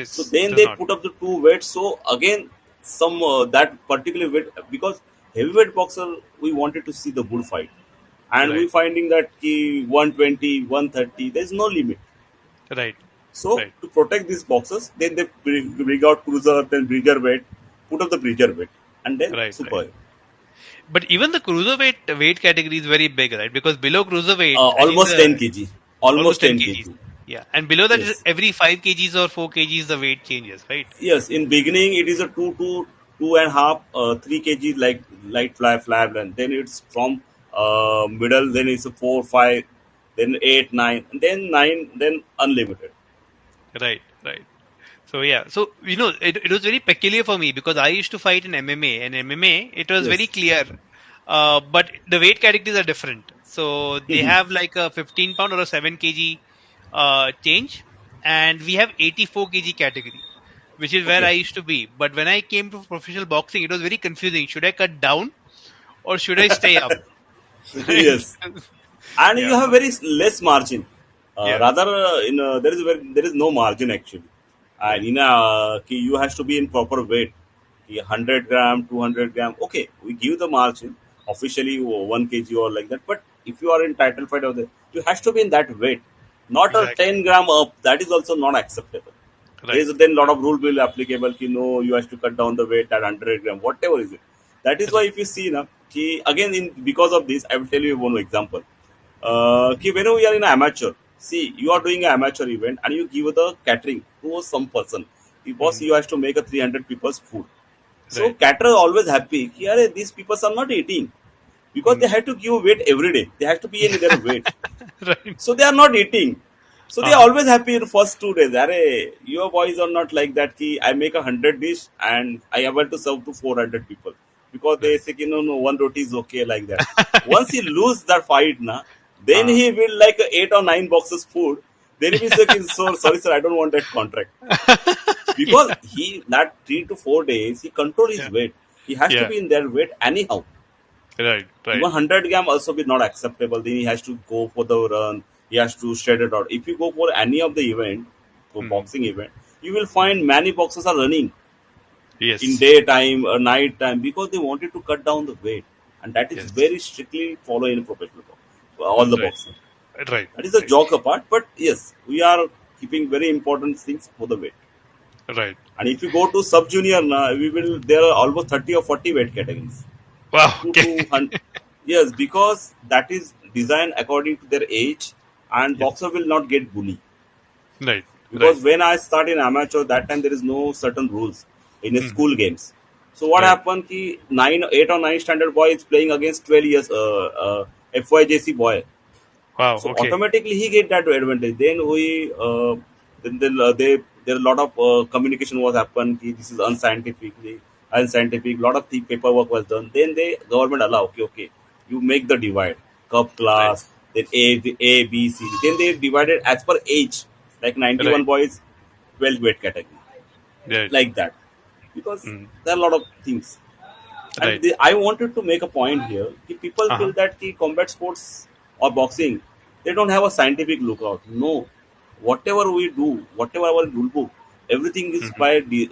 So It then does they not. put up the two weights. So again, some that particular weight because heavyweight boxer we wanted to see the good fight, and we Right. finding that 120, 130, there's no limit. Right. So Right. to protect these boxes, then they bring out cruiser, then bridger weight, put up the bridger weight, and then Right. Right. super. But even the cruiserweight weight category is very big, right? Because below cruiserweight, I think Almost 10 kg. almost Almost 10 10 kgs. kg. Yeah, and below that is Yes. every 5 kgs or 4 kgs the weight changes, right? Yes. In beginning, it is a 2 to 2.5, 3 kg like light flab, and then it's from middle. Then it's a 4, 5, then 8, 9, and then 9, then unlimited. Right, right. So yeah, so it was very peculiar for me because I used to fight in MMA, and MMA it was very Yes. clear, but the weight categories are different. So they have like a 15 pound or a 7 kg change, and we have 84 kg category, which is where I Okay. used to be. But when I came to professional boxing, it was very confusing. Should I cut down or should I stay up? Right? Yes. And you Yeah, have very less margin. yeah, Rather, there is no margin actually, and right, you has to be in proper weight. 100 gram, 200 gram. Okay, we give the margin officially 1 kg or like that. But if you are in title fight of the, you has to be in that weight, not a exactly. 10 gram up. That is also not acceptable. There Right, is then lot right, of rule will applicable. No, you have to cut down the weight at 100 gram, whatever is it. That is why right. if you see now, again in because of this, I will tell you one example. When we are in amateur, see you are doing an amateur event and you give the catering to some person. The boss Mhm. you have to make a 300 people's food. So Right. caterer always happy. Here these people are not eating because they Mm. have to give weight every day. They have to be in their weight. Right. So they are not eating. So they are Uh-huh. always happy in the first 2 days. Arey, your boys are not like that. I make 100 dish and I able to serve to 400 people because they Right. say no, one roti is okay like that. Once he lose that fight, then Uh-huh. he will like 8 or 9 boxes food. Then he will say, so sorry sir, I don't want that contract because Yeah. he that 3 to 4 days he control his Yeah. weight. He has to Yeah. be in their weight anyhow. Right. Even Right. 100 gram also be not acceptable. Then he has to go for the run. He has to shred it out. If you go for any of the event, for Mhm. boxing event, you will find many boxers are running in Yes. daytime or night time because they wanted to cut down the weight, and that is Yes. very strictly followed in professional box. For all the Right. boxing. Right. That is a Right. joke apart, but yes, we are keeping very important things for the weight. Right. And if you go to sub junior, we will there are almost 30 or 40 weight categories. Wow. Two Okay. to 100. Yes, because that is designed according to their age, and Yes. boxer will not get bully. Right. Right. Because when I start in amateur, that time there is no certain rules in a Mhm. school games. So what Right. happened? Ki 8 or 9 standard boy is playing against 12 years FYJC boy. Wow. So Okay. automatically he get that advantage. Then they there a lot of communication was happened. Ki this is unscientific. Lot of the paperwork was done. Then they government allow. Okay. You make the divide. Cup Right. class. Then A B C. Then they divided as per age. Like Right. 91 boys, 12 weight category. Right. Like that. Because Mm. there are a lot of things. And Right. I wanted to make a point here. Ki people Uh feel huh. that ki combat sports or boxing, they don't have a scientific lookout. No, whatever we do, whatever our rule book, everything is Hmm. by the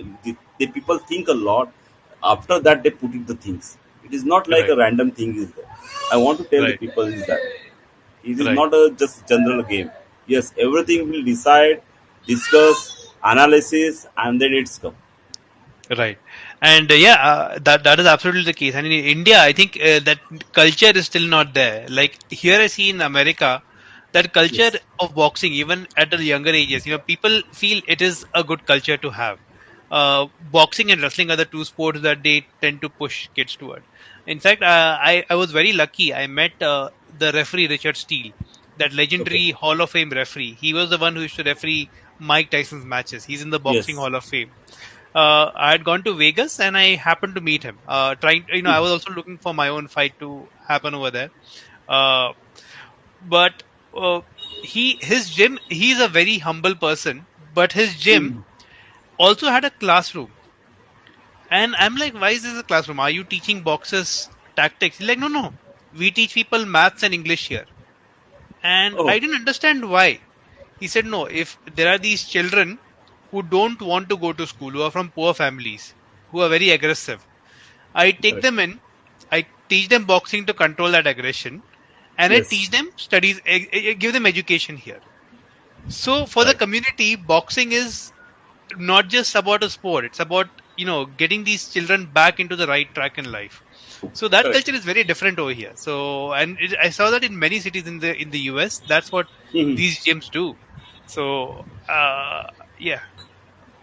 people think a lot. After that, they put it the things. It is not like Right. a random thing is there. I want to tell the Right. people is that it is Right. not a just general game. Yes, everything will decide, discuss, analysis, and then it's come. Right. And yeah, that is absolutely the case. And in India, I think that culture is still not there. Like here, I see in America that culture Yes, of boxing, even at the younger ages, people feel it is a good culture to have. Boxing and wrestling are the two sports that they tend to push kids toward. In fact, I was very lucky. I met the referee Richard Steele, that okay, legendary Hall of Fame referee. He was the one who used to referee Mike Tyson's matches. He's in the Boxing yes. Hall of Fame. I had gone to Vegas and I happened to meet him. I was also looking for my own fight to happen over there. Uh, but uh, his gym, he's a very humble person, but his gym Mhm. also had a classroom. And I'm like, why is this a classroom? Are you teaching boxers tactics? He's like, no, no. We teach people maths and English here. And Oh, I didn't understand why. He said, no, if there are these children who don't want to go to school, who are from poor families, who are very aggressive, I take correct. them in, I teach them boxing to control that aggression, and I teach Yes, them studies, give them education here. So for the right, community, boxing is not just about a sport, it's about getting these children back into the right track in life. So that correct. culture is very different over here. So I saw that in many cities in the US, that's what Mhm. these gyms do. So yeah.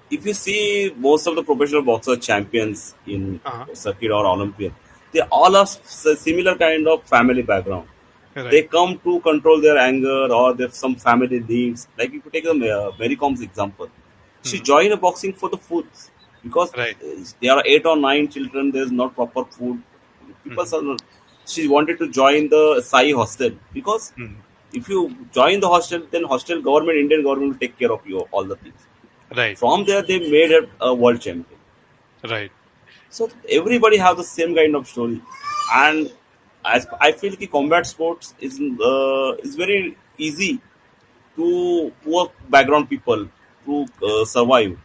If you see most of the professional boxer champions in Uh-huh. circuit or Olympian, they all have similar kind of family background. They Right. come to control their anger or there's some family needs. Like if you take Mary Com's example, she Hmm. joined a boxing for the food because Right. there are 8 or 9 children. There's not proper food. People Hmm. are not, she wanted to join the Sai hostel because Hmm. if you join the hostel, then hostel government, Indian government will take care of you all the things. Right. From there, they made a world champion. Right. So everybody have the same kind of story, and as I feel that combat sports is very easy to poor background people to survive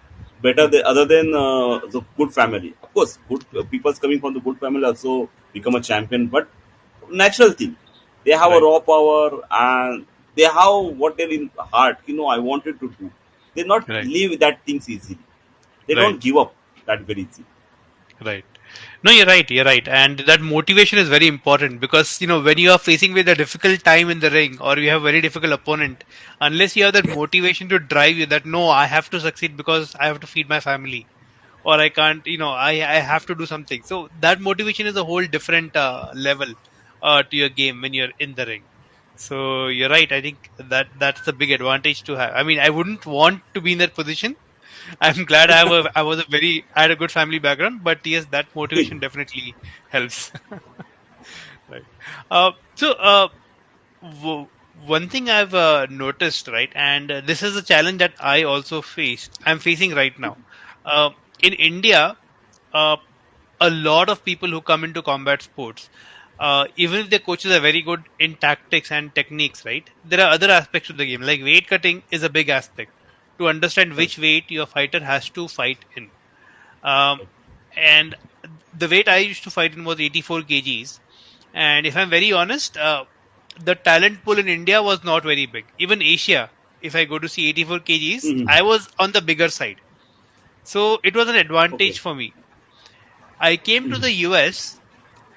better Hmm. than, other than the good family. Of course, good people coming from the good family also become a champion, but natural thing. They have a Right. raw power and they have what they're in heart. I wanted to do. They not Right. leave that things easily. They Right. don't give up that very easy. Right. No, you're right. You're right. And that motivation is very important because, when you are facing with a difficult time in the ring or you have a very difficult opponent, unless you have that motivation to drive you that, no, I have to succeed because I have to feed my family or I can't, I have to do something. So that motivation is a whole different level to your game when you're in the ring. So you're right. I think that's the big advantage to have. I mean, I wouldn't want to be in that position. I'm glad I had a good family background, but yes, that motivation definitely helps. Right. So one thing I've noticed, right, and this is a challenge that I'm facing right now. Uh, in India, uh, a lot of people who come into combat sports, even if their coaches are very good in tactics and techniques, right, there are other aspects of the game. Like weight cutting is a big aspect to understand Correct. which weight your fighter has to fight in. Um, and the weight I used to fight in was 84 kgs. And if I'm very honest, the talent pool in India was not very big. Even Asia, if I go to see 84 kgs, Mhm. I was on the bigger side. So it was an Okay. advantage for me. I came to Mhm. the US,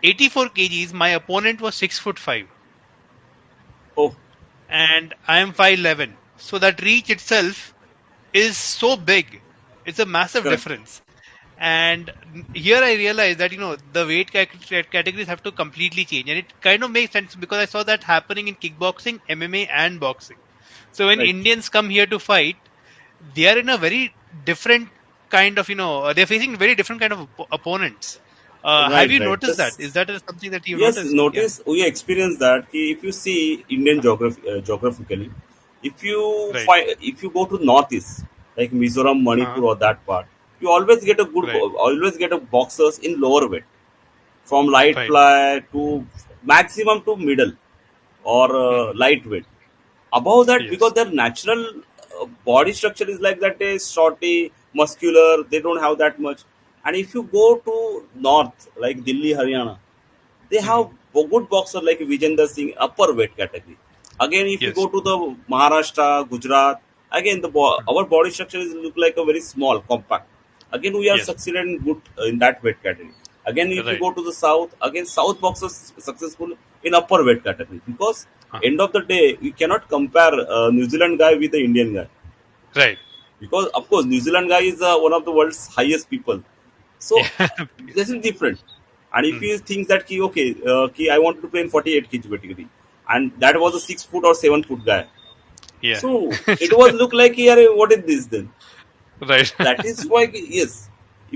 84 kgs, my opponent was 6'5", Oh, and I am 5'11". So that reach itself is so big. It's a massive Correct. difference. And here I realized that the categories have to completely change, and it kind of makes sense because I saw that happening in kickboxing, MMA, and boxing. So when Right. Indians come here to fight, they are in a very different kind of they're facing very different kind of opponents. Have Right. you Right. noticed that? This. Is that something that you've Yes, noticed? Yeah. notice we experience that if you see Indian Uh-huh. geographically, Right. if you go to northeast like Mizoram, Uh-huh. Manipur, or that part, you Right. always get a boxers in lower weight from light Right. fly to maximum to middle or Hmm. lightweight. Above that, because Yes. their natural body structure is like that, is shorty, muscular. They don't have that much. And if you go to north like Delhi, Haryana, they Hmm. have good boxer like Vijender Singh, upper weight category. Again, if you Yes. go to the Maharashtra, Gujarat, again Mhm. our body structure is look like a very small, compact. Again, we are Yes. succeeded in good in that weight category. Again, if you Right. go to the south, again south boxers successful in upper weight category, because Uh-huh. end of the day you cannot compare a New Zealand guy with the Indian guy, Right. because of course New Zealand guy is one of the world's highest people. So Yeah. this is different. And if Hmm. you think that ki, okay, I wanted to play in 48 kg category, and that was a 6 foot or 7 foot guy, Yeah. so it was look like here, what is this then? Right. That is why yes,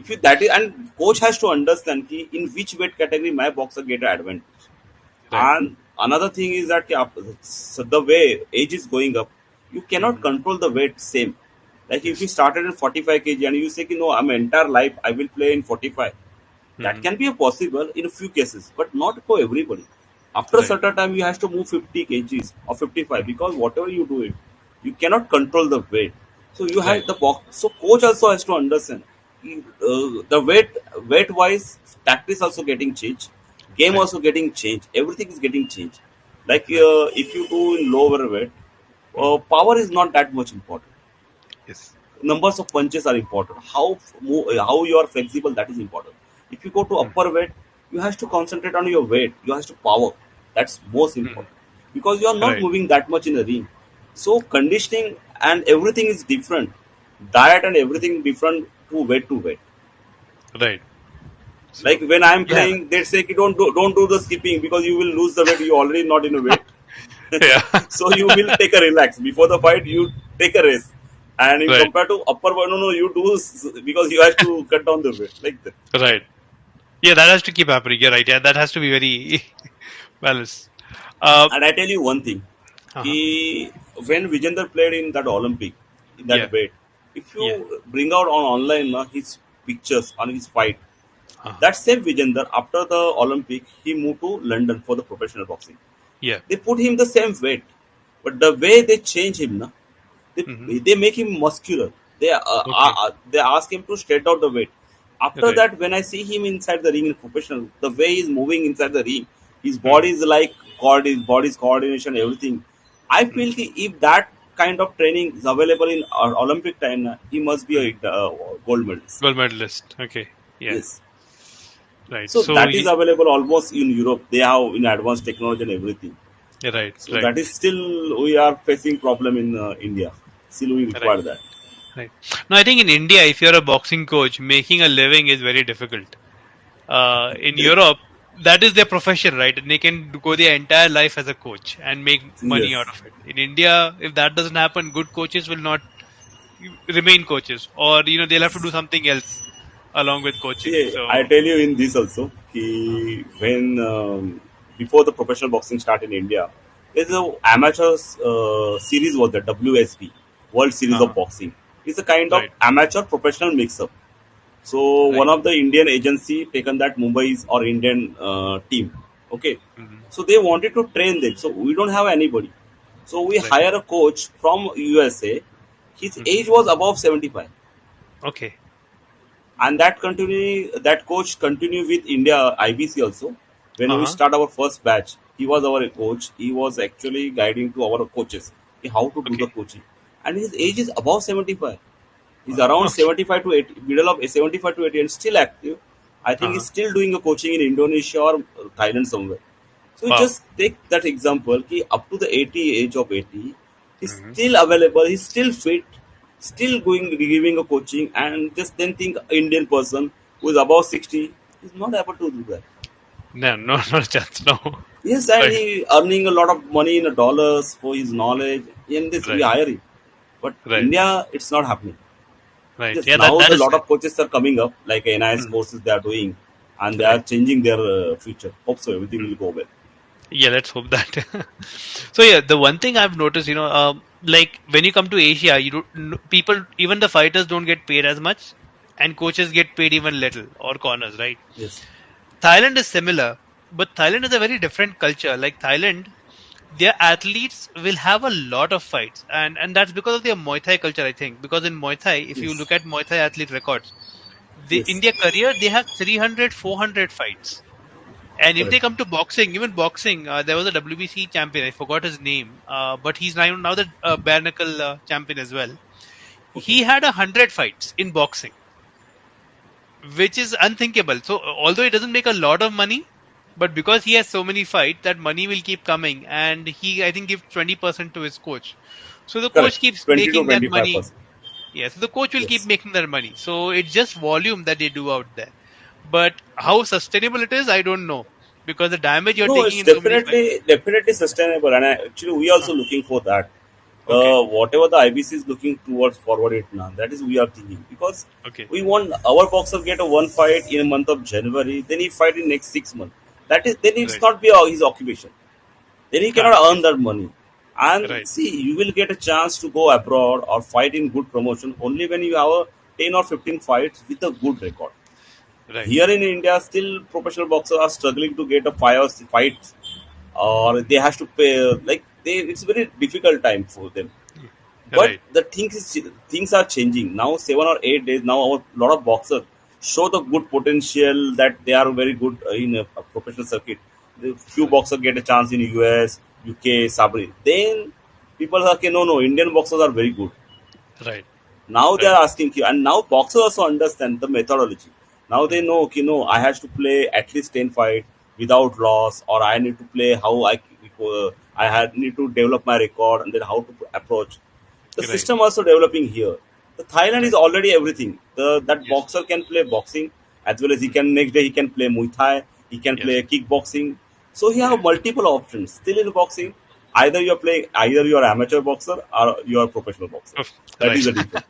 if you that is, and coach has to understand ki in which weight category my boxer get an advantage. Right. And another thing is that so the way age is going up, you cannot Hmm. control the weight same. Like if you Yes. started in 45 kg and you say, ki, no, I'm entire life I will play in 45. That Hmm. can be a possible in a few cases, but not for everybody. After a Right. certain time, you have to move 50 kgs or 55, Hmm. because whatever you do it, you cannot control the weight. So you have Right. the box. So coach also has to understand the weight wise, tactics also getting changed, game Right. also getting changed. Everything is getting changed. Like Right. if you do in lower weight, Hmm. power is not that much important. Yes. Numbers of punches are important. How you are flexible, that is important. If you go to Hmm. upper weight, you have to concentrate on your weight. You have to power. That's most Hmm. important, because you are not Right. moving that much in the ring. So conditioning and everything is different. Diet and everything different to weight. Right. Like So when I'm yeah. playing, they say ki don't do the skipping because you will lose the weight. You already not in a weight. Yeah. So you will take a relax before the fight. You take a rest, and in Right. compared to upper one, no, you do because you have to cut down the weight like that. Right. Yeah, that has to keep happening. You're right. Yeah, that has to be very balanced. Uh. And I tell you one thing, Uh-huh. ki when Vijender played in that Olympic, in Yeah. that weight, if Yeah. you bring out on online his pictures on his fight, Uh-huh. that same Vijender after the Olympic, he moved to London for the professional boxing. Yeah. They put him the same weight, but the way they change him, na, Hmm. they make him muscular. Okay. They ask him to straight out the weight. After Right. that, when I see him inside the ring in professional, the way he's moving inside the ring, his Hmm. body is like his body's coordination, everything. I feel if that kind of training is available in Olympic time, he must be Hmm. a gold medalist. Gold medalist. Okay. Yeah. Yes. Right. So So that is available almost in Europe. They have in advanced technology and everything. right. So Right. that is still we are facing problem in India. Still we Right. require that. Right. Now, I think in India, if you're a boxing coach, making a living is very difficult. In Europe, that is their profession, right? And they can go their entire life as a coach and make money out Yes. of it. In India, if that doesn't happen, good coaches will not remain coaches, or they'll have to do something else along with coaching. See, I So, tell you in this also, uh, when before the professional boxing start in India, there's a amateur series was the WSB, World Series of uh-huh. Boxing. It's a kind of Right. amateur professional mix-up. So one Right. of the Indian agency taken that Mumbai's or Indian team. Okay, Hmm. so they wanted to train them. So we don't have anybody. So we Right. hire a coach from USA. His Hmm. age was above 75, Okay. and that coach continue with India IBC also. When we Uh-huh. start our first batch, he was our coach. He was actually guiding to our coaches how to do the Okay. coaching, and his age Hmm. is above 75. He's Wow. around Okay. 75 to 80, middle of 75 to 80, and still active. I think he's Uh-huh. still doing a coaching in Indonesia or Thailand somewhere. So you Wow. just take that example, ki up to the 80 age of 80, He's Hmm. still available. He's still fit, still going giving a coaching, and just then think Indian person who is above 60 is not able to do that. No, no, not a chance. No. Yes, and Right, he earning a lot of money in dollars for his knowledge. In this, we right, hire him, but right, India, it's not happening. right. Yes, Yeah, that now that the is. lot of coaches are coming up, like NIS Mhm. courses they are doing, and they are Right. changing their future. Hope so, everything will Mhm. go well. Yeah, let's hope that. So yeah, the one thing I've noticed, like when you come to Asia, you don't people, even the fighters don't get paid as much, and coaches get paid even little, or corners, right? Yes, Thailand is similar, but Thailand is a very different culture. Like Thailand, their athletes will have a lot of fights, and that's because of their Muay Thai culture, I think. Because in Muay Thai, if you yes, look at Muay Thai athlete records, in yes, their career they have 300, 400 fights. And if correct. they come to boxing, even boxing, there was a WBC champion. I forgot his name, but he's now the bare knuckle champion as well. Okay, He had 100 fights in boxing, which is unthinkable. So although he doesn't make a lot of money, but because he has so many fights, that money will keep coming, and he, I think, gives 20% to his coach. So the correct. coach keeps 20 to making that 25%. money. Yeah, so the coach will keep Yes. making that money. So it's just volume that they do out there. But how sustainable it is, I don't know, because the damage you're No, taking it's in so many fights. definitely sustainable, and actually we Huh. also looking for that. Okay, Whatever the IBC is looking towards forward it now, that is we are thinking because okay, we want our boxer get a one fight in a month of January, then he fight in next 6 months. That is then it's right. not be his occupation. Then he Huh, cannot earn yes, that money. And right, see, you will get a chance to go abroad or fight in good promotion only when you have a 10 or 15 fights with a good record. right, Here in India, still professional boxers are struggling to get a fight, or they have to pay like they. It's very difficult time for them. But right, the things are changing now. 7 or 8 days now, a lot of boxers show the good potential that they are very good in a professional circuit. The few right, boxers get a chance in US, UK, Sabri. Then people are okay. No, no, Indian boxers are very good. right, Now they right. are asking you, and now boxers also understand the methodology. Now they Hmm. know, okay, no, I have to play at least 10 fights without loss, or I need to play how I had need to develop my record, and then how to approach. The Right, system also developing here. The Thailand is right. already everything. The that Yes, boxer can play boxing as well as he hmm, can next day he can play Muay Thai, he can yes, play kickboxing. So he have yes. multiple options. Still in Hmm. boxing, either you're amateur boxer or you're a professional boxer. Oh, That is right. the difference.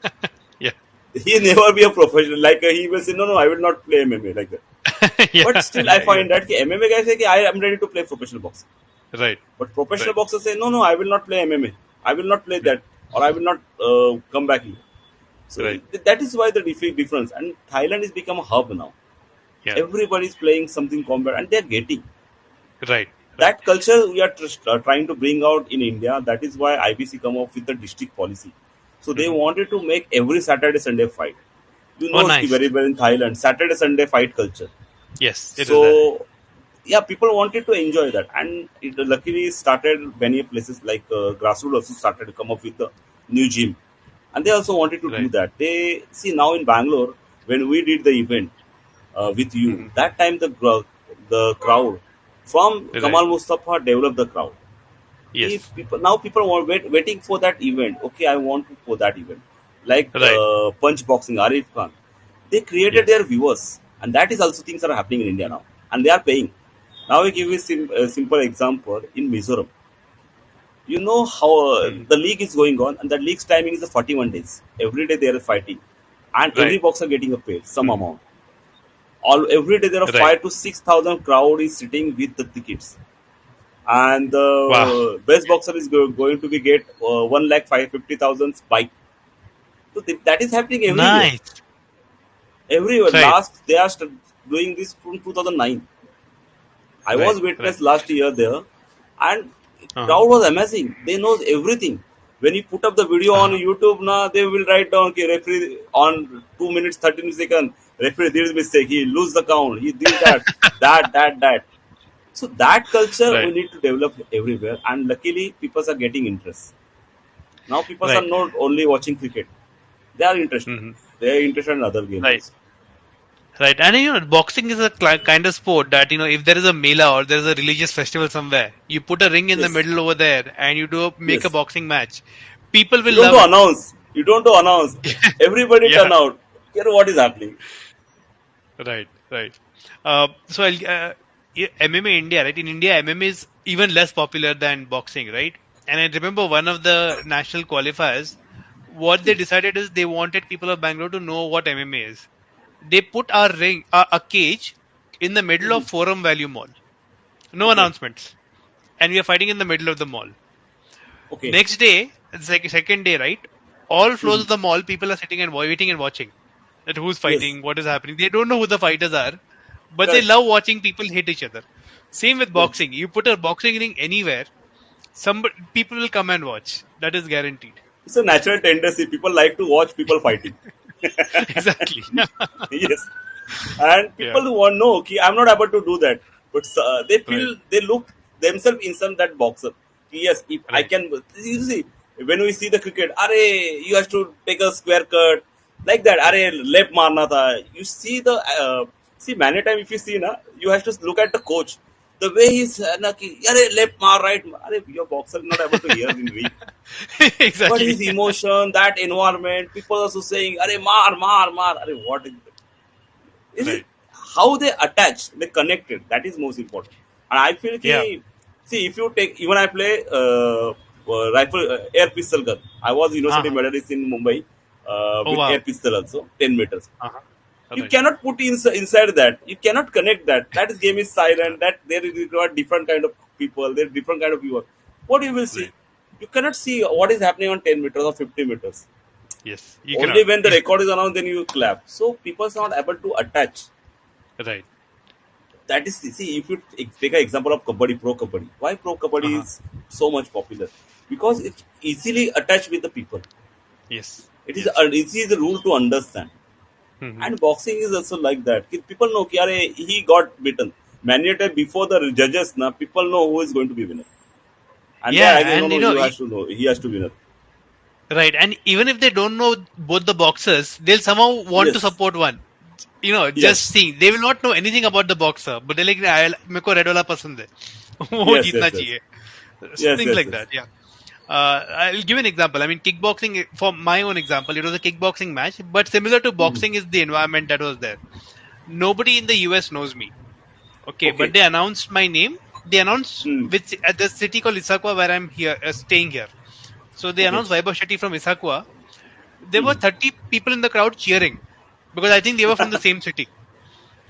Yeah, He never be a professional. Like he will say, no, no, I will not play MMA like that. yeah, But still, I yeah, yeah. find that MMA guys say, I am ready to play professional boxing. Right, But professional right, boxers say, no, no, I will not play MMA. I will not play right, that, or I will not come back here. So right. that is why the difference. And Thailand has become a hub now. Yeah, Everybody is playing something combat, and they are getting right, right. that culture. We are trying to bring out in India. That is why IBC come up with the district policy. So they Hmm. wanted to make every Saturday Sunday fight. You Oh, know nice. very well in Thailand, Saturday Sunday fight culture. Yes, it is there. So yeah, people wanted to enjoy that, and it luckily started many places like grassroots also started to come up with the new gym, and they also wanted to do Right. that. They see now in Bangalore when we did the event with you Hmm. that time the crowd from Right. Kamal Mustafa developed the crowd. If Yes. people were waiting for that event. Okay, I want to for that event, like Right. Punch Boxing, Arif Khan. They created Yes. their viewers, and that is also things are happening in India now, and they are paying. Now I give you a simple example in Mizoram. You know how Hmm. the league is going on, and the league's timing is the 41 days. Every day they are fighting, and every Right. boxer getting a pay some Hmm. amount. All every day there are Right. 5 to 6,000 crowd is sitting with the tickets, and Wow. the best boxer is going to be get 1,50,000 bike. So that is happening everywhere. Nice. Everywhere. Right. Last they are doing this from 2009. I Right. was Right. witness last year there, and Uh-huh. crowd was amazing. They knows everything. When you put up the video on Uh-huh. YouTube, now they will write down, okay, referee on 2 minutes 13 seconds. Referee did his mistake. He lose the count. He did that. So that culture we Right. need to develop everywhere, and luckily people are getting interest. Now people are Right. not only watching cricket; they are interested. Hmm. They are interested in other games Right. also. Right, and boxing is a kind of sport that if there is a mela or there is a religious festival somewhere, you put a ring in the Yes, middle over there, and make a yes. boxing match. People You will don't love to it. announce. You don't to announce. Everybody Yeah, turn out. Care what is happening. right, right. So MMA India, right? In India, MMA is even less popular than boxing, right? And I remember one of the national qualifiers. What they decided is they wanted people of Bangalore to know what MMA is. They put our ring, a cage, in the middle of Mhm. Forum Value Mall. No Okay, announcements, and we are fighting in the middle of the mall. okay. Next day, it's like second day, right? All floors Mhm. of the mall, people are sitting and waiting and watching. That who's Yes, fighting, what is happening. They don't know who the fighters are, but they correct. love watching people hit each other. Same with Yes. boxing. You put a boxing ring anywhere, some people will come and watch. That is guaranteed. It's a natural tendency. People like to watch people fighting. Exactly. Yes. And Yeah. people who want know, okay, I'm not able to do that. But they Right. feel, they look themselves inside that boxer. Yes, if I Right. can, you see, when we see the cricket, are you have to take a square cut like that. Yeah. Are left marna tha. You see the see many time if you see na, you have to look at the coach. The way he's na ki, are left mar right. Are your boxer not able to hear in ring. But Exactly. his emotion, that environment, people also saying, "Are mar, mar, mar." Are what is it? Right. How they attach, they connected. That is most important. And I feel Yeah. ki, see, if you take even I play rifle air pistol gun. I was university Uh-huh. medalist in Mumbai Oh with air wow. pistol also 10 meters. Uh-huh. You Right. cannot put inside that. You cannot connect that. That is game is Yeah. silent. That there is require different kind of people. There different kind of viewer. What you will see, Right. you cannot see what is happening on 10 meters or 50 meters. Yes. You Only cannot. when the record is announced, then you clap. So people are not able to attach. Right. That is, see, if you take an example of kabaddi, pro kabaddi, why pro kabaddi Uh-huh. is so much popular? Because it's easily attached with the people. Yes. It is Yes. easy the rule to understand. Hmm. And boxing is also like that. People know कि अरे he got beaten. Many a time before the judges, na people know who is going to be winner. And they are Yeah, again, no, and no, you have to know. He has to winner. right, and even if they don't know both the boxers, they'll somehow want to Yes, support one. Just yes, seeing. They will not know anything about the boxer, but they're like, मेरे को red वाला पसंद है, वो yes, जीतना yes, yes, चाहिए. yes, Things yes, like yes. that. Yeah. I'll give an example. I mean, kickboxing. For my own example, it was a kickboxing match, but similar to Mhm. boxing is the environment that was there. Nobody in the US knows me. Okay, but Okay. they announced my name. They announced Hmm. which at the city called Issaquah where I'm here, staying here. So they Okay. announced Vaibhav Shetty from Issaquah. There were Hmm. 30 people in the crowd cheering because I think they were from the same city.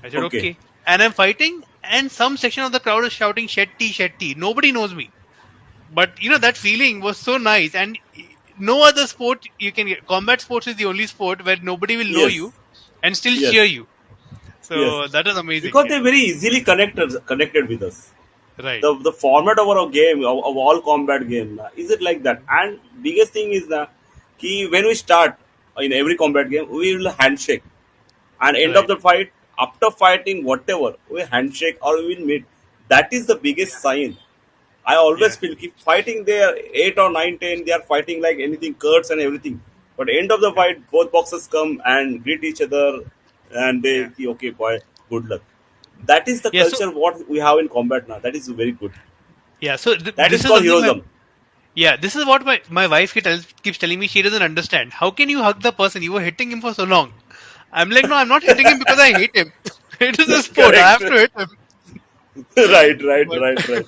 I said, Okay. okay. And I'm fighting, and some section of the crowd is shouting, Shetty, Shetty. Nobody knows me. But that feeling was so nice. And no other sport you can get. Combat sports is the only sport where nobody will know Yes. you and still cheer Yes. you. Yes. So that is amazing. Because Yeah. they very easily connected with us. Right. The format of our game of all combat game is it like that? And biggest thing is that key when we start in every combat game we will handshake and end of Right. the fight after fighting whatever we handshake or we will meet. That is the biggest Yeah. sign. I always Yeah. feel keep fighting there 8 or 9, 10. They are fighting like anything, curds and everything. But end of the Yeah. fight, both boxers come and greet each other, and they Yeah. okay, boy, good luck. That is the Yeah. So, culture what we have in combat now. That is very good. yeah. So That is this is called something heroism. yeah, this is what my wife keeps telling me she doesn't understand. How can you hug the person? You were hitting him for so long. I'm like, no, I'm not hitting him because I hate him. It is a sport. I Correct. have to hit him. Right, right, But right, right.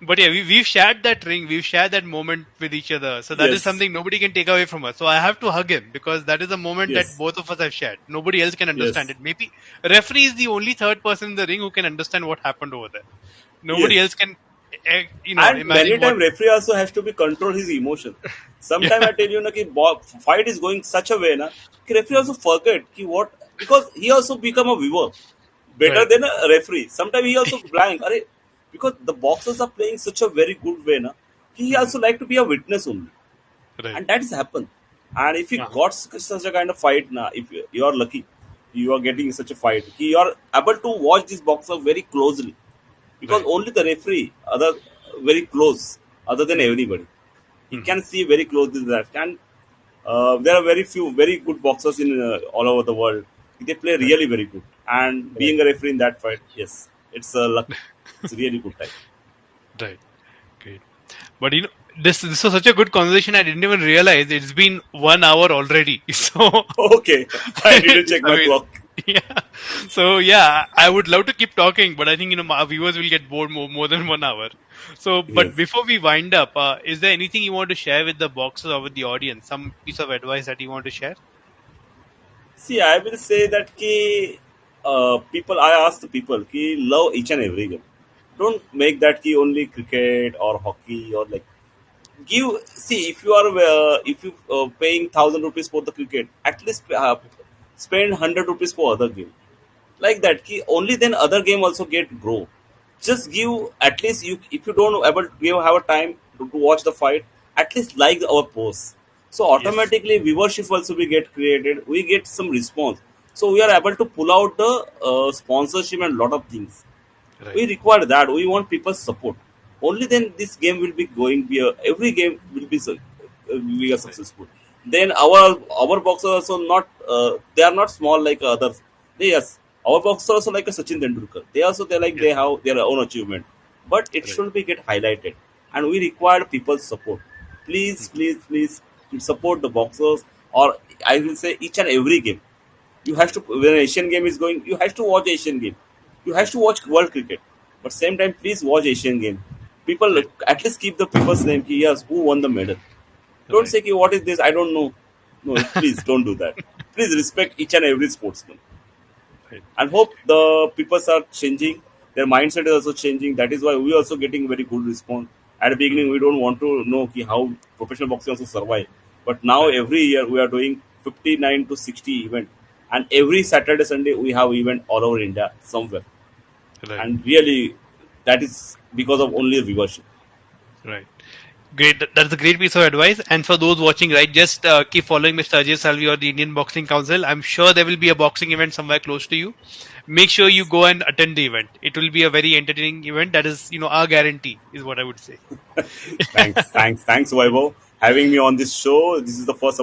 but yeah, we've shared that ring. We've shared that moment with each other. So that is Yes, something nobody can take away from us. So I have to hug him because that is a moment that yes, both of us have shared. Nobody else can understand yes, it. Maybe referee is the only third person in the ring who can understand what happened over there. Nobody yes. else can, And imagine many what. times referee also has to be control his emotion. Sometime Yeah. I tell you na, ki, fight is going such a way na, ki referee also forget ki what because he also become a viewer better Right. than a referee. Sometimes he also blank. Are, because the boxers are playing such a very good way na, he Mhm. also like to be a witness only, Right. and that is happen. And if he Uh-huh. got such a kind of fight na, if you are lucky, you are getting such a fight, you are able to watch this boxer very closely because Right. only the referee other very close other than Mhm. everybody he Mhm. can see very close to that and there are very few very good boxers in all over the world They play Right. really very good. And Right. being a referee in that fight, yes, it's a luck. It's a really good time. Right. Great. But this was such a good conversation. I didn't even realize it's been 1 hour already. So Okay, I need to it's check my amazing. clock. Yeah. So yeah, I would love to keep talking, but I think our viewers will get bored more than 1 hour. So, but Yes. before we wind up, is there anything you want to share with the boxers or with the audience? Some piece of advice that you want to share? See, I will say that ki, people, I ask the people, ki love each and every game. Don't make that ki only cricket or hockey or like give. See, if you are if you paying 1,000 rupees for the cricket, at least spend 100 rupees for other game. Like that ki only then other game also get grow. Just give at least you if you don't able to give have a time to watch the fight, at least like our post, so Yes. automatically viewership also we get created, we get some response, so we are able to pull out the sponsorship and lot of things. Right. We require that. We want people's support. Only then this game will be going. Be every game will be we are Right. successful. Then our boxers also not. They are not small like others. They, yes, our boxers also like a Sachin Tendulkar. They also they like Yes. they have their own achievement, but it Right. should be get highlighted, and we require people's support. Please, Mhm. please, please support the boxers, or I will say each and every game. You have Right. to when Asian game is going, you have to watch Asian game. You have to watch World Cricket. But same time, please watch Asian game. People Right. at least keep the people's name. Ki, yes, who won the medal? Don't Right. say ki, what is this? I don't know. No, please don't do that. Please respect each and every sportsman. Right. And hope the people are changing. Their mindset is also changing. That is why we also getting very good response. At the beginning, Mhm. we don't want to know ki how professional boxing also survive. But now Right. every year we are doing 59 to 60 event, and every Saturday Sunday we have event all over India somewhere. Right. And really, that is because of only viewership. Right. Great. That's a great piece of advice. And for those watching, right, just keep following Mr. Ajay Salvi or the Indian Boxing Council. I'm sure there will be a boxing event somewhere close to you. Make sure you Yes. go and attend the event. It will be a very entertaining event. That is, our guarantee, is what I would say. Thanks, Vaibhav, having me on this show. This is the first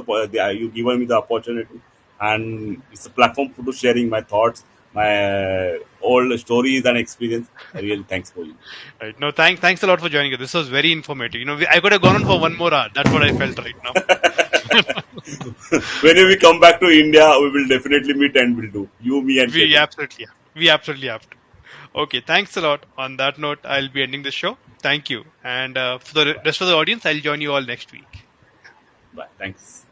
you given me the opportunity, and it's a platform for to sharing my thoughts, my old stories and experience. I really thanks for you. Right. No, thanks a lot for joining us. This was very informative. I could have gone on for 1 more hour. That's what I felt right now. When we come back to India, we will definitely meet and we'll do you, me, and We Ketan. absolutely have. We absolutely have to. Okay, thanks a lot. On that note, I'll be ending the show. Thank you. And for the Bye. rest of the audience, I'll join you all next week. Bye. Thanks.